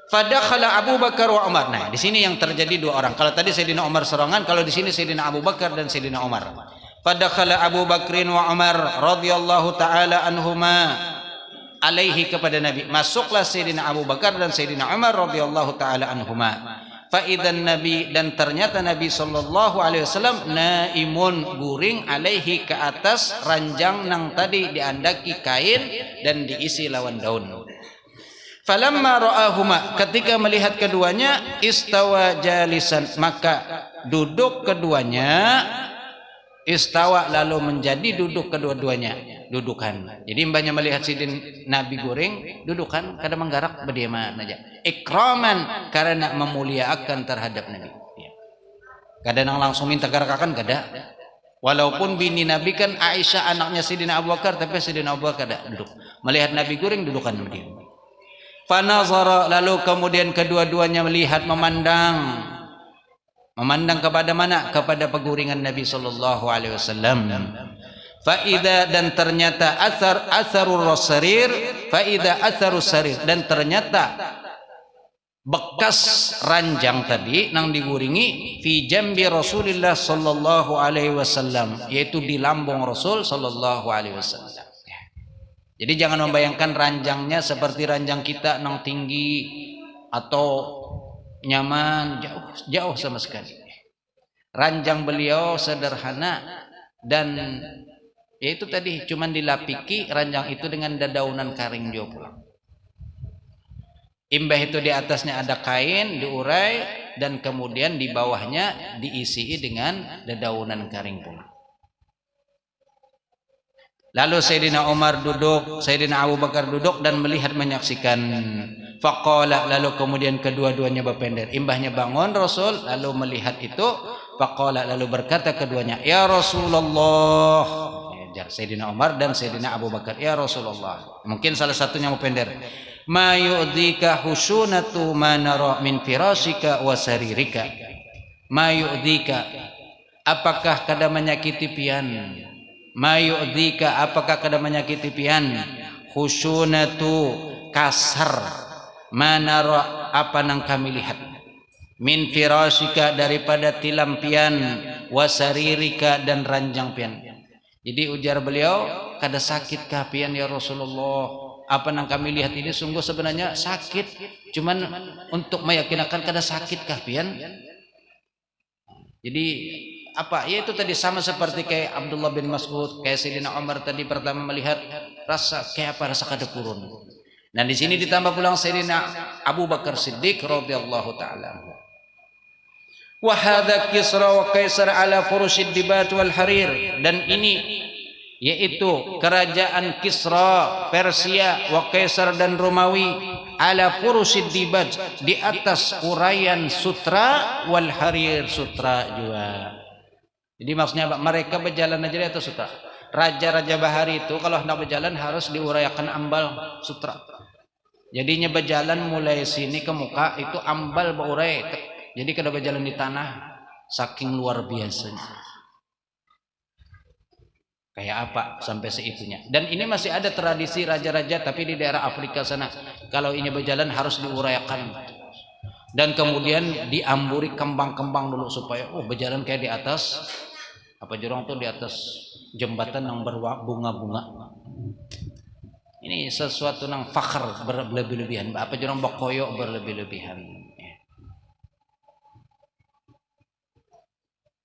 Fadakhala Abu Bakar wa Umar. Nah, di sini yang terjadi dua orang. Kalau tadi Sayyidina Umar serangan, kalau di sini Sayyidina Abu Bakar dan Sayyidina Umar. Fadakhala Abu Bakrin wa Umar radhiyallahu taala anhuma alaihi, kepada Nabi. Masuklah Sayyidina Abu Bakar dan Sayyidina Umar radhiyallahu taala anhuma. Faidan Nabi, dan ternyata Nabi sallallahu alaihi wasallam naimun, guring, alaihi, ke atas ranjang nang tadi diandaki kain dan diisi lawan daun. Falamma ra'ahuma, ketika melihat keduanya, istawa jalisan, maka duduk keduanya, istawa, lalu menjadi duduk kedua-duanya, dudukan. Jadi mbahnya melihat sidin Nabi goreng, dudukan, kadang menggarak berdiaman aja. Ikraman, karena memuliakan terhadap Nabi. Kadang langsung minta garakakan, kada. Walaupun bini Nabi kan Aisyah, anaknya Sidina Abu Bakar, tapi Sidina Abu Bakar kada duduk. Melihat Nabi goreng, dudukan berdiam. Fanazara, lalu kemudian kedua-duanya melihat, memandang kepada mana? Kepada peguringan Nabi sallallahu alaihi wasallam. Faida, dan ternyata atharur sarir, faida atharus sarir, dan ternyata bekas ranjang tadi nang diguringi fi jambi Rasulillah sallallahu alaihi wasallam, yaitu di lambung Rasul sallallahu alaihi wasallam. Jadi jangan membayangkan ranjangnya seperti ranjang kita nang tinggi atau nyaman, jauh sama sekali. Ranjang beliau sederhana, dan yaitu tadi cuman dilapiki ranjang itu dengan dedaunan kering juga pulang. Imbah itu di atasnya ada kain diurai, dan kemudian di bawahnya diisi dengan dedaunan kering pulang. Lalu Sayyidina Umar duduk, Sayyidina Abu Bakar duduk dan melihat, menyaksikan. Faqala, lalu kemudian kedua-duanya berpender. Imbahnya bangun Rasul, lalu melihat itu. Faqala, lalu berkata keduanya, ya Rasulullah. Sayyidina Umar dan Sayyidina Abu Bakar, ya Rasulullah. Mungkin salah satunya mau pender. Ma yu'dhika husunatu ma nara min firasika wa saririka. Ma yu'dhika, apakah kada menyakiti pian? Ma yu'dhika, apakah kada menyakiti pian? Khusunatu, kasar, manara, apa nang kami lihat, min firasika, daripada tilam pian, wasaririka, dan ranjang pian. Jadi ujar beliau, kada sakit kah pian ya Rasulullah? Apa nang kami lihat ini sungguh sebenarnya sakit, cuman untuk meyakinkan kada sakit kah pian? Jadi apa? Ya itu tadi sama seperti kayak Abdullah bin Mas'ud, kayak Sayyidina Umar tadi pertama melihat rasa kayak apa, rasa kada kurun. Nah di sini ditambah pulang Sayyidina Abu Bakar Siddiq radhiyallahu taala. Wa hadza Kisra wa Kaisar ala furushid dibat wal harir, dan ini yaitu kerajaan Kisra Persia, wa Kaisar dan Romawi, ala furushid dibat, di atas uraian sutra, wal harir, sutra juga. Jadi maksudnya mereka berjalan aja di atas sutra. Raja-raja bahari itu kalau hendak berjalan harus diuraikan ambal sutra. Jadinya berjalan mulai sini ke muka itu ambal berurai. Jadi kada berjalan di tanah, saking luar biasanya. Kayak apa sampai seitunya. Dan ini masih ada tradisi raja-raja tapi di daerah Afrika sana. Kalau ini berjalan harus diuraikan. Dan kemudian diamburi kembang-kembang dulu supaya berjalan kayak di atas apa jurang tuh, di atas jembatan yang berbunga-bunga. Ini sesuatu yang fakhr berlebih-lebihan. Apa jurang bakoyo berlebih-lebihan.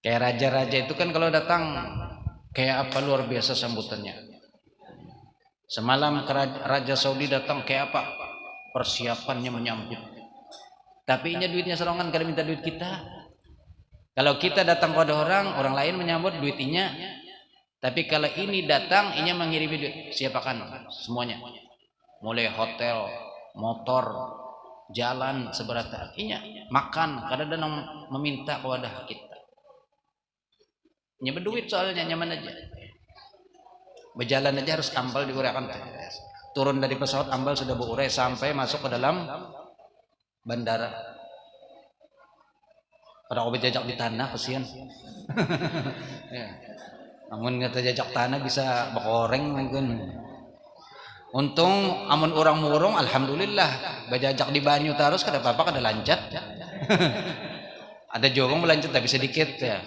Kayak raja-raja itu kan kalau datang kayak apa luar biasa sambutannya. Semalam Raja Saudi datang kayak apa persiapannya menyambut. Tapi inya duitnya serongan, kada minta duit kita. Kalau kita datang pada orang lain menyambut duit inya. Tapi kalau ini datang, inya mengirimi duit, siapakan semuanya. Mulai hotel, motor, jalan seberata. Inya makan, kadang-kadang meminta kepada kita. Inya berduit soalnya nyaman aja. Berjalan aja harus ambal diuraikan. Turun dari pesawat ambal sudah berurai sampai masuk ke dalam bandara. Pada obat jajak di tanah kesian. Ya. Namun ngata jajak tanah bisa bakoreng mungkin. Untung amun orang murung alhamdulillah bajajak di banyu terus kada apa-apa kada lancat. Ada jogong melancat tapi sedikit ya.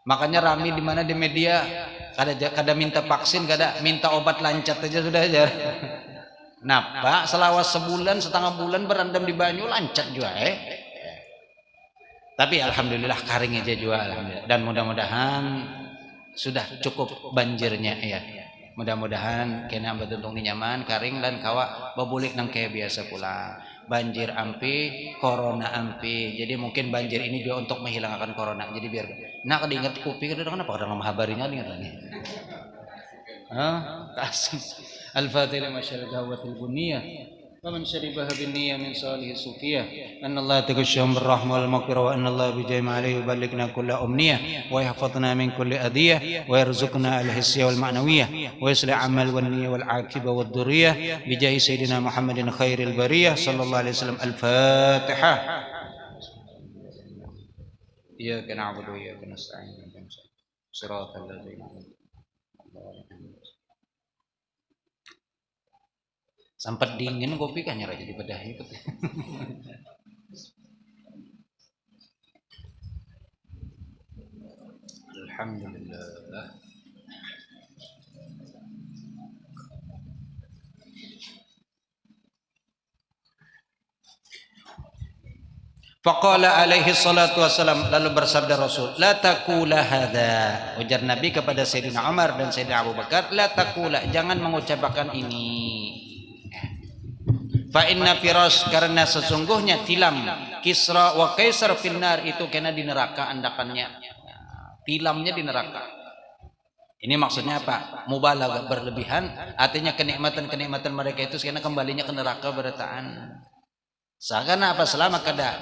Makanya rame di mana di media kada minta vaksin, kada minta obat lancat aja sudah aja. Nah, Pak, selawas sebulan setengah bulan berendam di banyu lancat juga Tapi alhamdulillah karing aja juga alhamdulillah. Dan mudah-mudahan sudah cukup banjirnya ya. Mudah-mudahan kena betul nyaman karing dan kawa babulik nang kayak biasa pula. Banjir ampi, corona ampi. Jadi mungkin banjir ini juga untuk menghilangkan corona. Jadi biar nak diingat kuping itu kenapa orang habarinya ingat lagi. Kasih. Al-Fatihah masyaallah wa tilbuniyah. ومن شربها بالنية من صالح الصوفية أن الله تغشهم بالرحمة والمغفرة وأن الله بجمع عليه يبلغنا كل أمنية ويحفظنا من كل أذية ويرزقنا الحسية والمعنوية ويصلح عمل والنية والعاقبة والذرية بجاه سيدنا محمد خير البرية صلى الله عليه وسلم. الفاتحة. إياك نعبد وإياك نستعين صراط الذين أنعمت عليهم. Sampai dingin kopi kan nyerah jadi bedah itu. Alhamdulillah. Faqala alaihi salatu wassalam, lalu bersabda Rasul, la taqula hadza. Ujar Nabi kepada Sayyidina Umar dan Sayyidina Abu Bakar, la taqula, jangan mengucapkan ini. Fa inna firas, karena sesungguhnya tilam Kisra wa Kaisar finnar itu kena di neraka andakannya. Tilamnya di neraka. Ini maksudnya apa? Mubalaghah, berlebihan, artinya kenikmatan-kenikmatan mereka itu karena kembalinya ke neraka berataan. Seakan apa selama kada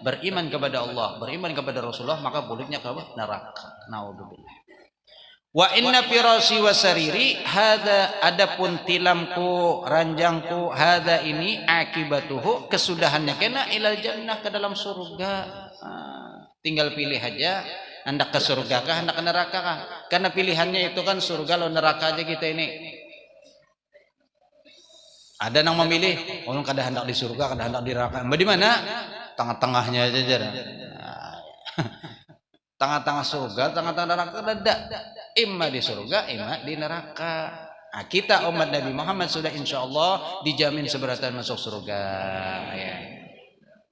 beriman kepada Allah, beriman kepada Rasulullah, maka bulutnya ke neraka. Naudzubillah. Wa inna firasi wa sariri hada, adapun tilamku ranjangku hada ini akibatuhu, kesudahannya kena ilal jannah, ke dalam surga. Tinggal pilih aja hendak ke surga kah hendak ke neraka kah, karena pilihannya itu kan surga lo neraka aja kita ini. Ada yang memilih orang kada hendak di surga kada hendak di neraka, di mana tengah-tengahnya aja tengah-tengah surga, tengah-tengah neraka ada. Imma di surga, imma di neraka. Nah, kita umat Nabi Muhammad sudah insya Allah dijamin seberatan masuk surga. Ya.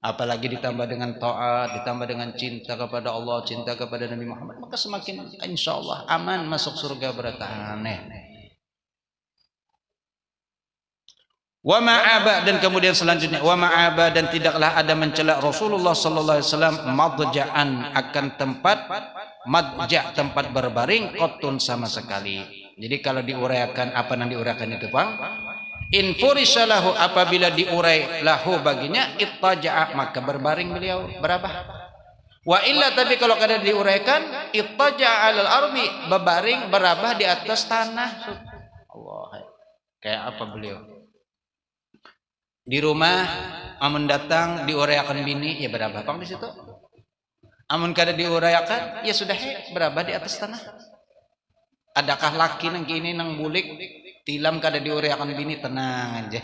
Apalagi ditambah dengan taat, ditambah dengan cinta kepada Allah, cinta kepada Nabi Muhammad, maka semakin insya Allah aman masuk surga bertahan. Wa ma'aba, dan kemudian selanjutnya wa ma'aba, dan tidaklah ada mencela Rasulullah sallallahu alaihi wasallam madja'an, akan tempat madja', tempat berbaring, qotun, sama sekali. Jadi kalau diuraikan apa yang diuraikan itu Bang, in furisalahu, apabila diurai lahu baginya, ittaja'a, maka berbaring beliau berapa. Wa illa, tapi kalau kada diuraikan, ittaja'a alal ardi, berbaring berabah di atas tanah. Allah, kayak apa beliau? Di rumah amun datang diuraikan bini, ya berapa Bang di situ? Amun kada diuraikan, ya sudah berapa di atas tanah. Adakah laki nang kini nang bulik tilam kada diuraikan bini, tenang aja.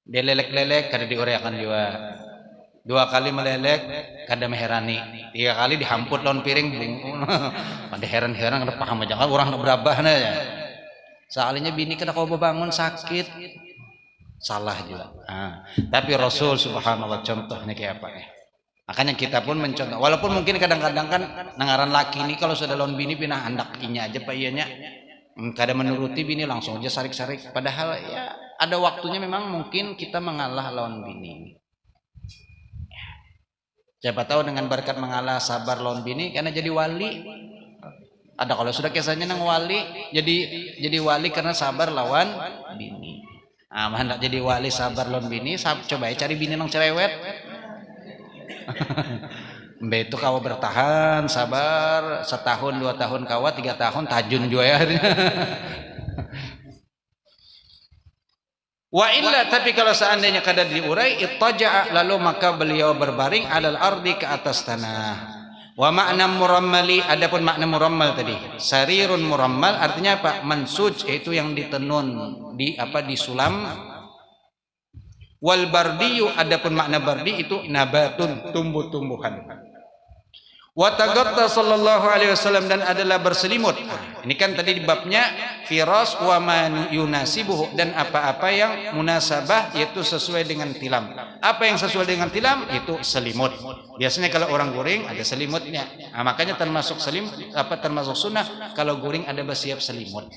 Dia lelek-lelek kada diuraikan juga. 2 kali melelek kada meherani. 3 kali dihamput lawan piring bung. Pada heran-heran kada paham aja kan orang berabah na ya. Soalnya bini kada kau bangun sakit. Salah juga. Tapi Rasul subhanallah contohnya kayak apa ya? Makanya kita pun mencontoh. Walaupun mungkin kadang-kadang kan nangaran laki ini kalau sudah lawan bini pindah hendak inya aja pak iyanya. Kadang menuruti bini langsung aja sarik-sarik. Padahal ya ada waktunya memang mungkin kita mengalah lawan bini. Siapa tahu dengan berkat mengalah sabar lawan bini karena jadi wali. Ada kalau sudah kisahnya nang wali jadi wali karena sabar lawan bini. Hendak jadi wali sabar lawan bini, coba cari bini nang cerewet. Mbak itu kawa bertahan sabar setahun 2 tahun kawa 3 tahun tajun juga ya. Wa illa, tapi kalau seandainya kada diurai, ittaja'a, lalu maka beliau berbaring alal ardi, ke atas tanah. Wa makna murammali, adapun makna murammal tadi, sarirun murammal artinya apa? Mansuj, yaitu yang ditenun, disulam. Wal bardiyu, adapun makna bardi itu nabatun, tumbuh-tumbuhan. Wa tagatta sallallahu alaihi wasallam, dan adalah berselimut. Ini kan tadi di babnya firas wa ma yunasibuhu, dan apa-apa yang munasabah, yaitu sesuai dengan tilam. Apa yang sesuai dengan tilam itu selimut. Biasanya kalau orang guring ada selimutnya. Nah, makanya termasuk termasuk sunnah kalau guring ada bersiap selimut.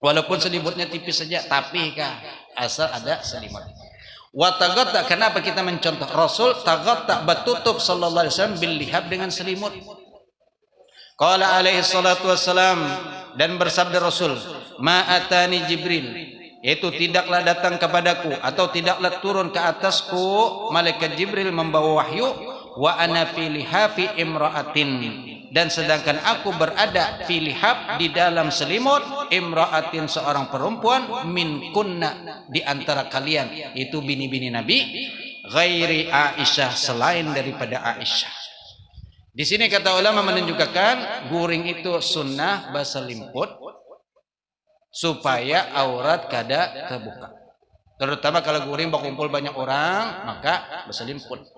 Walaupun selimutnya tipis saja, tapi asal ada selimut. Wa tagatta, kenapa kita mencontoh Rasul tagatta, bertutup sallallahu alaihi wasallam bil lihab, dengan selimut. Qala alaihi salatu wassalam, dan bersabda Rasul, ma atani Jibril, yaitu tidaklah datang kepadaku atau tidaklah turun ke atasku malaikat Jibril membawa wahyu, wa ana fi lihafi imra'atin, dan sedangkan aku berada fi lihab, di dalam selimut, imra'atin, seorang perempuan, min kunna, di antara kalian, itu bini-bini Nabi, ghairi Aisyah, selain daripada Aisyah. Di sini kata ulama menunjukkan guring itu sunnah baselimput supaya aurat kada terbuka. Terutama kalau guring berkumpul banyak orang, maka baselimput,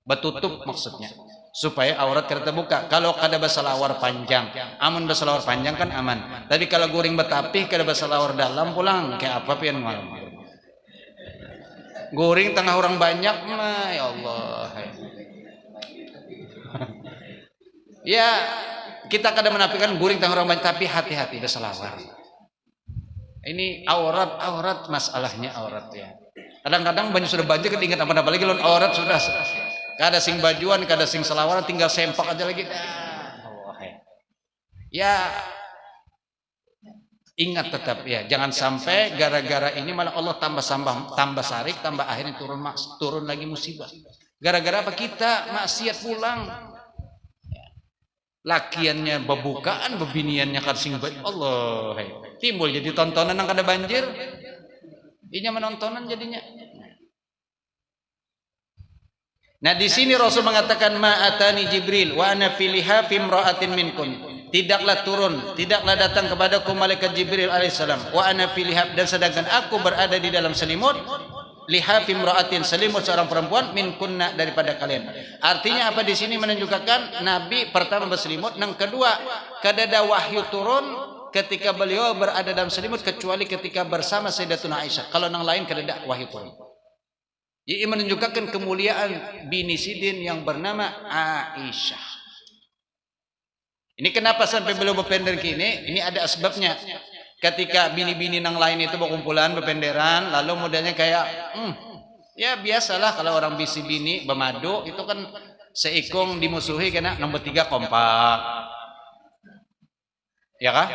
betutup maksudnya, supaya aurat kada terbuka. Kalau kada basalawar panjang, amun basalawar panjang kan aman. Tapi kalau guring betapih kada basalawar dalam pulang, kayak apa pian malam. Guring tengah orang banyak mah, ya Allah. Ya, kita kadang menafikan guring tengah orang banyak, tapi hati-hati basalawar. Ini aurat masalahnya aurat ya. Kadang-kadang banyak sudah banjir ketinggat apa-apa lagi lawan aurat sudah. Kada sing bajuan, kada sing selawaran, tinggal sempak aja lagi. Ya, ingat tetap ya, jangan sampai gara-gara ini malah Allah tambah sarik, tambah akhirnya turun lagi musibah. Gara-gara apa? Kita maksiat pulang. Lakiannya bebukaan, bebiniannya kada sing baik. Allah, timbul jadi tontonan yang kada banjir. Inya menontonan jadinya. Nah, di sini Rasul mengatakan ma atani Jibril wa ana fi lihafi imra'atin minkum. Tidaklah datang kepadaku malaikat Jibril alaihissalam, wa ana fi lihab, dan sedangkan aku berada di dalam selimut, lihafi imra'atin, selimut seorang perempuan, minkunna, daripada kalian. Artinya apa di sini menunjukkan Nabi pertama berselimut, yang kedua kada ada wahyu turun ketika beliau berada dalam selimut kecuali ketika bersama Sayyidatuna Aisyah. Kalau yang lain kada ada wahyu turun. Ini menunjukkan kemuliaan bini Sidin yang bernama Aisyah. Ini kenapa sampai beliau berpender kini? Ini ada sebabnya. Ketika bini-bini yang lain itu berkumpulan, berpenderan, lalu modelnya kayak, ya biasalah kalau orang bisi bini bermadu itu kan seikung dimusuhi karena nomor 3 kompak, ya kah?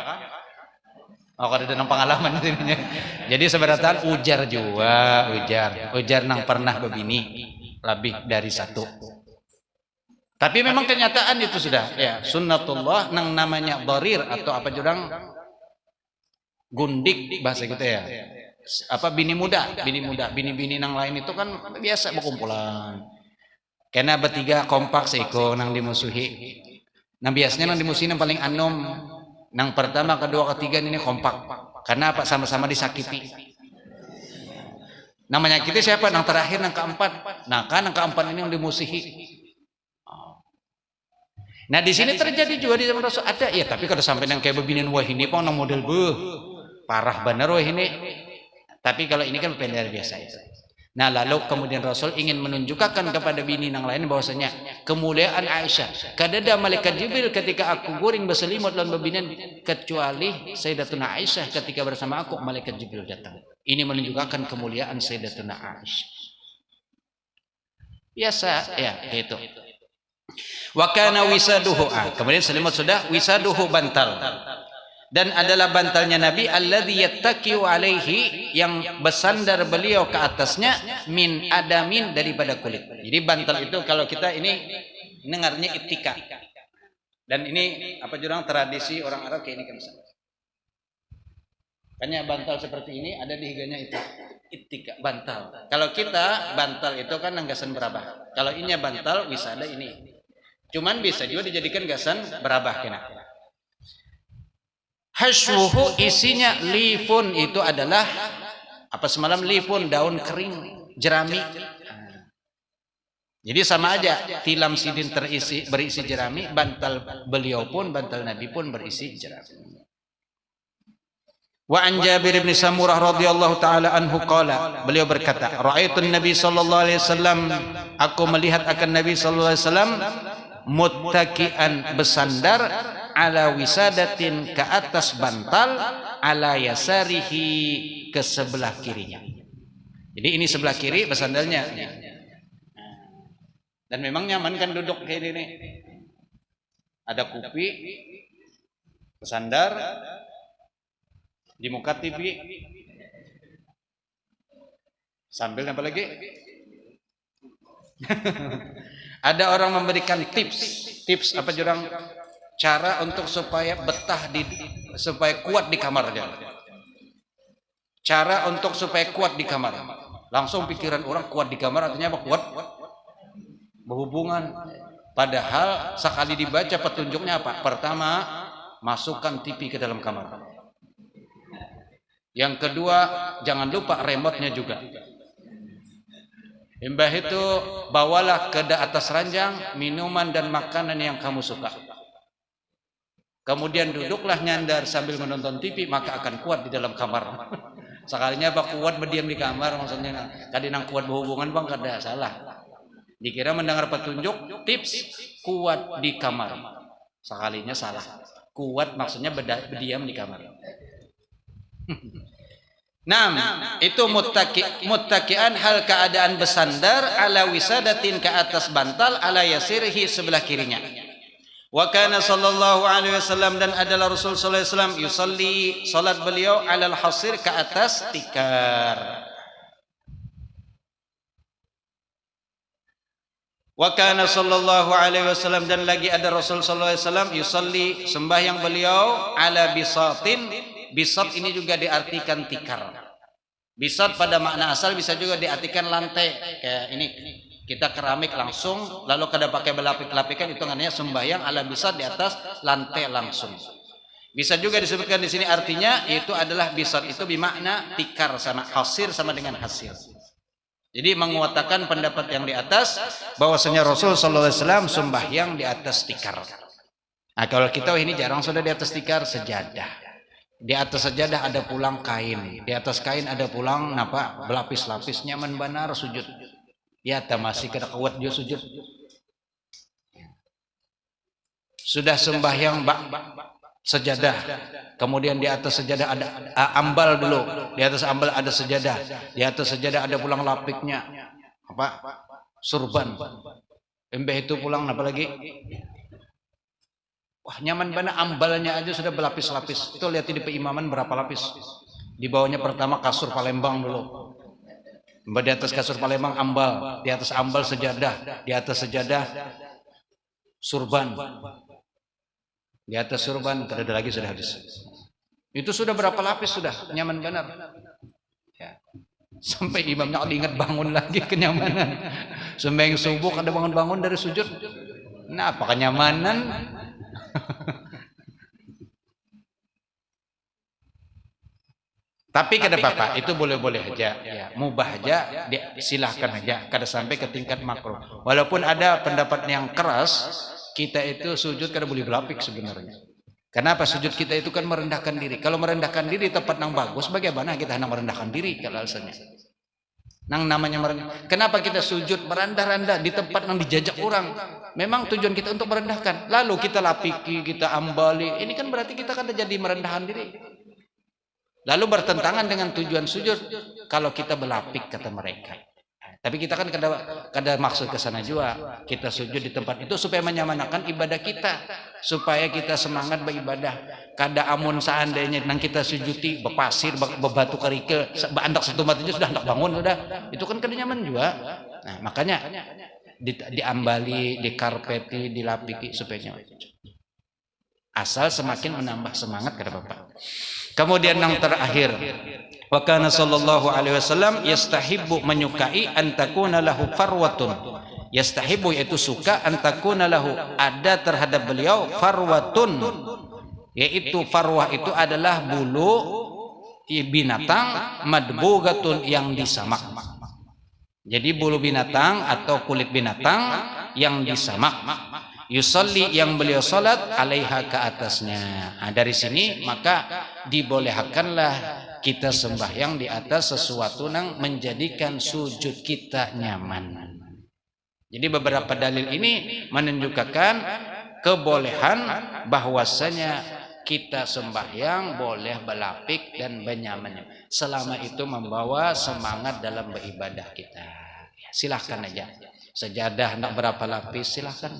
Oh, kada ada pengalaman ini. Jadi sebenarnya ujar nang pernah berbini lebih dari satu. Tapi memang kenyataan itu sudah ya sunnatullah, nang namanya dharir atau apa jurang gundik bahasa kita ya. Apa bini bini nang lain itu kan biasa berkumpulan. Karena bertiga kompak seiko nang dimusuhi. Nah biasanya nang dimusuhi yang paling anom. Nang pertama, kedua, ketiga ini kompak. Karena apa? Sama-sama disakiti. Namanya kita siapa? Nang terakhir, nang keempat. Nah kan nang keempat ini yang dimusuhi. Nah di sini terjadi juga di zaman Rasul ada ya, tapi kalau sampai yang kayak beginian, wah ini pun nang model parah bener wah ini. Tapi kalau ini kan pendek biasa itu. Nah lalu kemudian Rasul ingin menunjukkan kepada bini yang lain bahwasanya kemuliaan Aisyah. Kadada malaikat Jibril ketika aku guring berselimut dan berbinian, kecuali Sayyidatuna Aisyah ketika bersama aku malaikat Jibril datang. Ini menunjukkan kemuliaan Sayyidatuna Aisyah. Biasa ya gitu. Wa kana wisaduhu. Kemudian selimut sudah, wisaduhu bantal. Dan adalah bantalnya Nabi alladzi yattaqiu alaihi, yang bersandar beliau ke atasnya, min adamin, daripada kulit. Jadi bantal itu kalau kita ini dengarnya ittika. Dan ini apa jurang tradisi orang Arab kayak ini kan. Makanya bantal seperti ini ada di higanya itu. Ittika, bantal. Kalau kita bantal itu kan gasan berabah. Kalau inya bantal wisada ini. Cuman bisa juga dijadikan gasan berabah kena. Hashwuhu isinya lifun, itu adalah apa semalam lifun, daun kering, jerami. Jadi sama aja, tilam sidin berisi jerami, bantal beliau pun, bantal Nabi pun berisi jerami. Wa an Jabir bin Samurah radhiyallahu taala anhu qala, beliau berkata, ra'aitun Nabi sallallahu alaihi wasallam, aku melihat akan Nabi sallallahu alaihi wasallam muttaki'an, bersandar, ala wisadatin, ke atas bantal, ala yasarihi, ke sebelah kirinya. Jadi ini sebelah kiri bersandalnya. Dan memang nyaman kan duduk kayak ini. Ada kupi, bersandar, di muka TV, sambil apa lagi? Ada orang memberikan tips apa jurang, cara untuk supaya betah supaya kuat di kamarnya. Cara untuk supaya kuat di kamar. Langsung pikiran orang kuat di kamar artinya apa? Kuat berhubungan. Padahal sekali dibaca petunjuknya apa? Pertama, masukkan TV ke dalam kamar. Yang kedua, jangan lupa remote-nya juga. Mbah itu bawalah ke atas ranjang minuman dan makanan yang kamu suka. Kemudian duduklah nyandar sambil menonton TV, maka akan kuat di dalam kamar. Sekalinya apa kuat berdiam di kamar, maksudnya kadang kuat berhubungan bang, kada salah. Dikira mendengar petunjuk tips kuat di kamar, sekalinya salah. Kuat maksudnya berdiam di kamar. Itu muttaki'an, hal keadaan bersandar, ala wisadatin, ke atas bantal, ala yasirhi, sebelah kirinya. Wa kana sallallahu alaihi wasallam, dan adalah Rasul sallallahu alaihi wasallam, yusalli, salat beliau, alal hasir, ke atas tikar. Wa kana sallallahu alaihi wasallam, dan lagi ada Rasul sallallahu alaihi wasallam, yusalli, sembahyang beliau, ala bisatin. Bisat ini juga diartikan tikar. Bisat pada makna asal bisa juga diartikan lantai. Kayak ini kita keramik langsung, lalu kada pakai belapik-lapikan, itu namanya sembahyang ala bisat, di atas lantai langsung. Bisa juga disebutkan di sini artinya itu adalah bisat itu bermakna tikar, sama hasir sama dengan hasir. Jadi menguatkan pendapat yang di atas bahwasanya Rasul sallallahu alaihi wasallam sembahyang di atas tikar. Nah, kalau kita ini jarang sudah di atas tikar, sejadah. Di atas sajadah ada pulang kain, di atas kain ada pulang belapis-lapis, nyaman benar sujud. Ya, masih kada kuat dia sujud. Sudah sembahyang sejadah, kemudian di atas sejadah ada ambal dulu, di atas ambal ada sejadah, di atas sejadah ada pulang lapiknya, surban. Embeh itu pulang apa lagi? Wah, nyaman banget, ambalnya aja sudah berlapis-lapis. Itu lihat di peimaman berapa lapis. Di bawahnya pertama kasur Palembang dulu. Di atas kasur Palembang ambal, di atas ambal sejadah, di atas sejadah surban. Di atas surban ada lagi sudah habis. Itu sudah berapa lapis sudah, nyaman benar. Ya. Sampai imamnya ingat bangun lagi, kenyamanan. Sembahyang subuh kada bangun-bangun dari sujud. Nah, apa kenyamanan? Tapi kada apa-apa, itu boleh-boleh aja, ya, mubah aja, silahkan aja, kada sampai ke tingkat makruh. Walaupun ada pendapat yang keras, kita itu sujud kada boleh belapik sebenarnya. Kenapa? Sujud kita itu kan merendahkan diri. Kalau merendahkan diri tempat yang bagus, bagaimana kita hendak merendahkan diri kalau alasannya? Nang namanya merendah. Kenapa kita sujud merendah-rendah di tempat yang dijajak orang? Memang tujuan kita untuk merendahkan. Lalu kita lapiki, kita ambali. Ini kan berarti kita kan jadi merendahkan diri. Lalu bertentangan dengan tujuan sujud kalau kita berlapik, kata mereka. Tapi kita kan kada maksud ke sana juga. Kita sujud di tempat itu supaya menyamanakan ibadah kita, supaya kita semangat beribadah. Kada amun seandainya nang kita sujuti bepasir, bebatu kerikil, andak satu mati sudah hendak bangun sudah. Itu kan kada nyaman juga. Nah, makanya diambali, dikarpeti, dilapiki supaya nyaman. Asal semakin menambah semangat kada apa-apa. Kemudian yang terakhir, Wa kana sallallahu alaihi wasallam yastahibbu menyukai an takuna lahu farwatun. Yastahibbu yaitu suka an takuna lahu ada terhadap beliau farwatun, yaitu farwah itu adalah bulu binatang madbugatun yang disamak. Jadi bulu binatang atau kulit binatang yang disamak. Yusalli yang beliau salat alaiha ke atasnya. Nah, dari sini maka dibolehkanlah kita sembahyang di atas sesuatu yang menjadikan sujud kita nyaman. Jadi beberapa dalil ini menunjukkan kebolehan bahwasanya kita sembahyang boleh berlapik dan bernyaman selama itu membawa semangat dalam beribadah kita. Silahkan aja. Sejadah nak berapa lapis silahkan.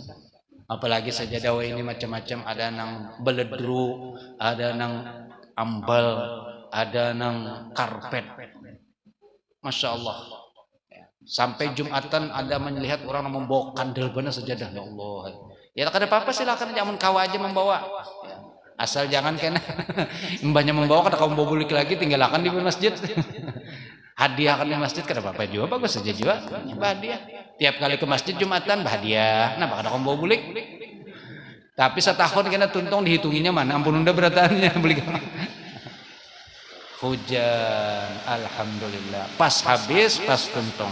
Apalagi sajadah ini macam-macam, ada nang beledru, ada nang ambal, ada nang karpet. Masya Allah. Sampai Jumatan ada melihat orang membawa kandel benar sajadah. Ya Allah. Ya tak ada apa-apa, silakan jangan kawa aja membawa. Asal jangan kena mbahnya membawa kada kaum bobulik lagi tinggalkan di masjid. Hadiahkan di masjid kada apa-apa juga, bagus saja juga. Hadiah. Tiap kali ke masjid Jumatan hadiah. Nah, kada kaum bobulik. Tapi setahun kena tuntung dihitunginya mana? Ampun udah beratannya beli. Hujan, alhamdulillah. Pas habis, pas tuntung.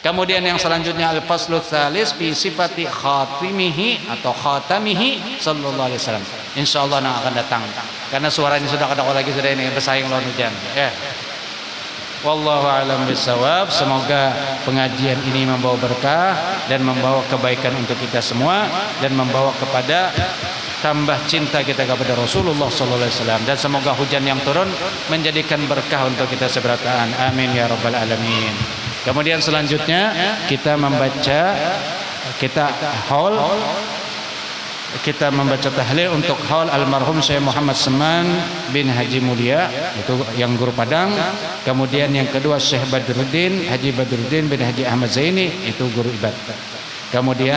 Kemudian yang selanjutnya al-faslu tsalis fi sifati khatimihi atau khatamihi sallallahu alaihi wasallam. Insyaallah yang akan datang. Karena suaranya sudah kada lagi sudah ini bersaing lawan hujan. Ya. Wallahu a'lam bissawab. Semoga pengajian ini membawa berkah dan membawa kebaikan untuk kita semua dan membawa kepada tambah cinta kita kepada Rasulullah sallallahu alaihi wasallam, dan semoga hujan yang turun menjadikan berkah untuk kita seberataan. Amin ya rabbal alamin. Kemudian selanjutnya kita membaca kita membaca tahlil untuk haul almarhum Syekh Muhammad Seman bin Haji Mulia, itu yang guru Padang. Kemudian yang kedua Syekh Badruddin Haji Badruddin bin Haji Ahmad Zaini, itu guru Ibad. Kemudian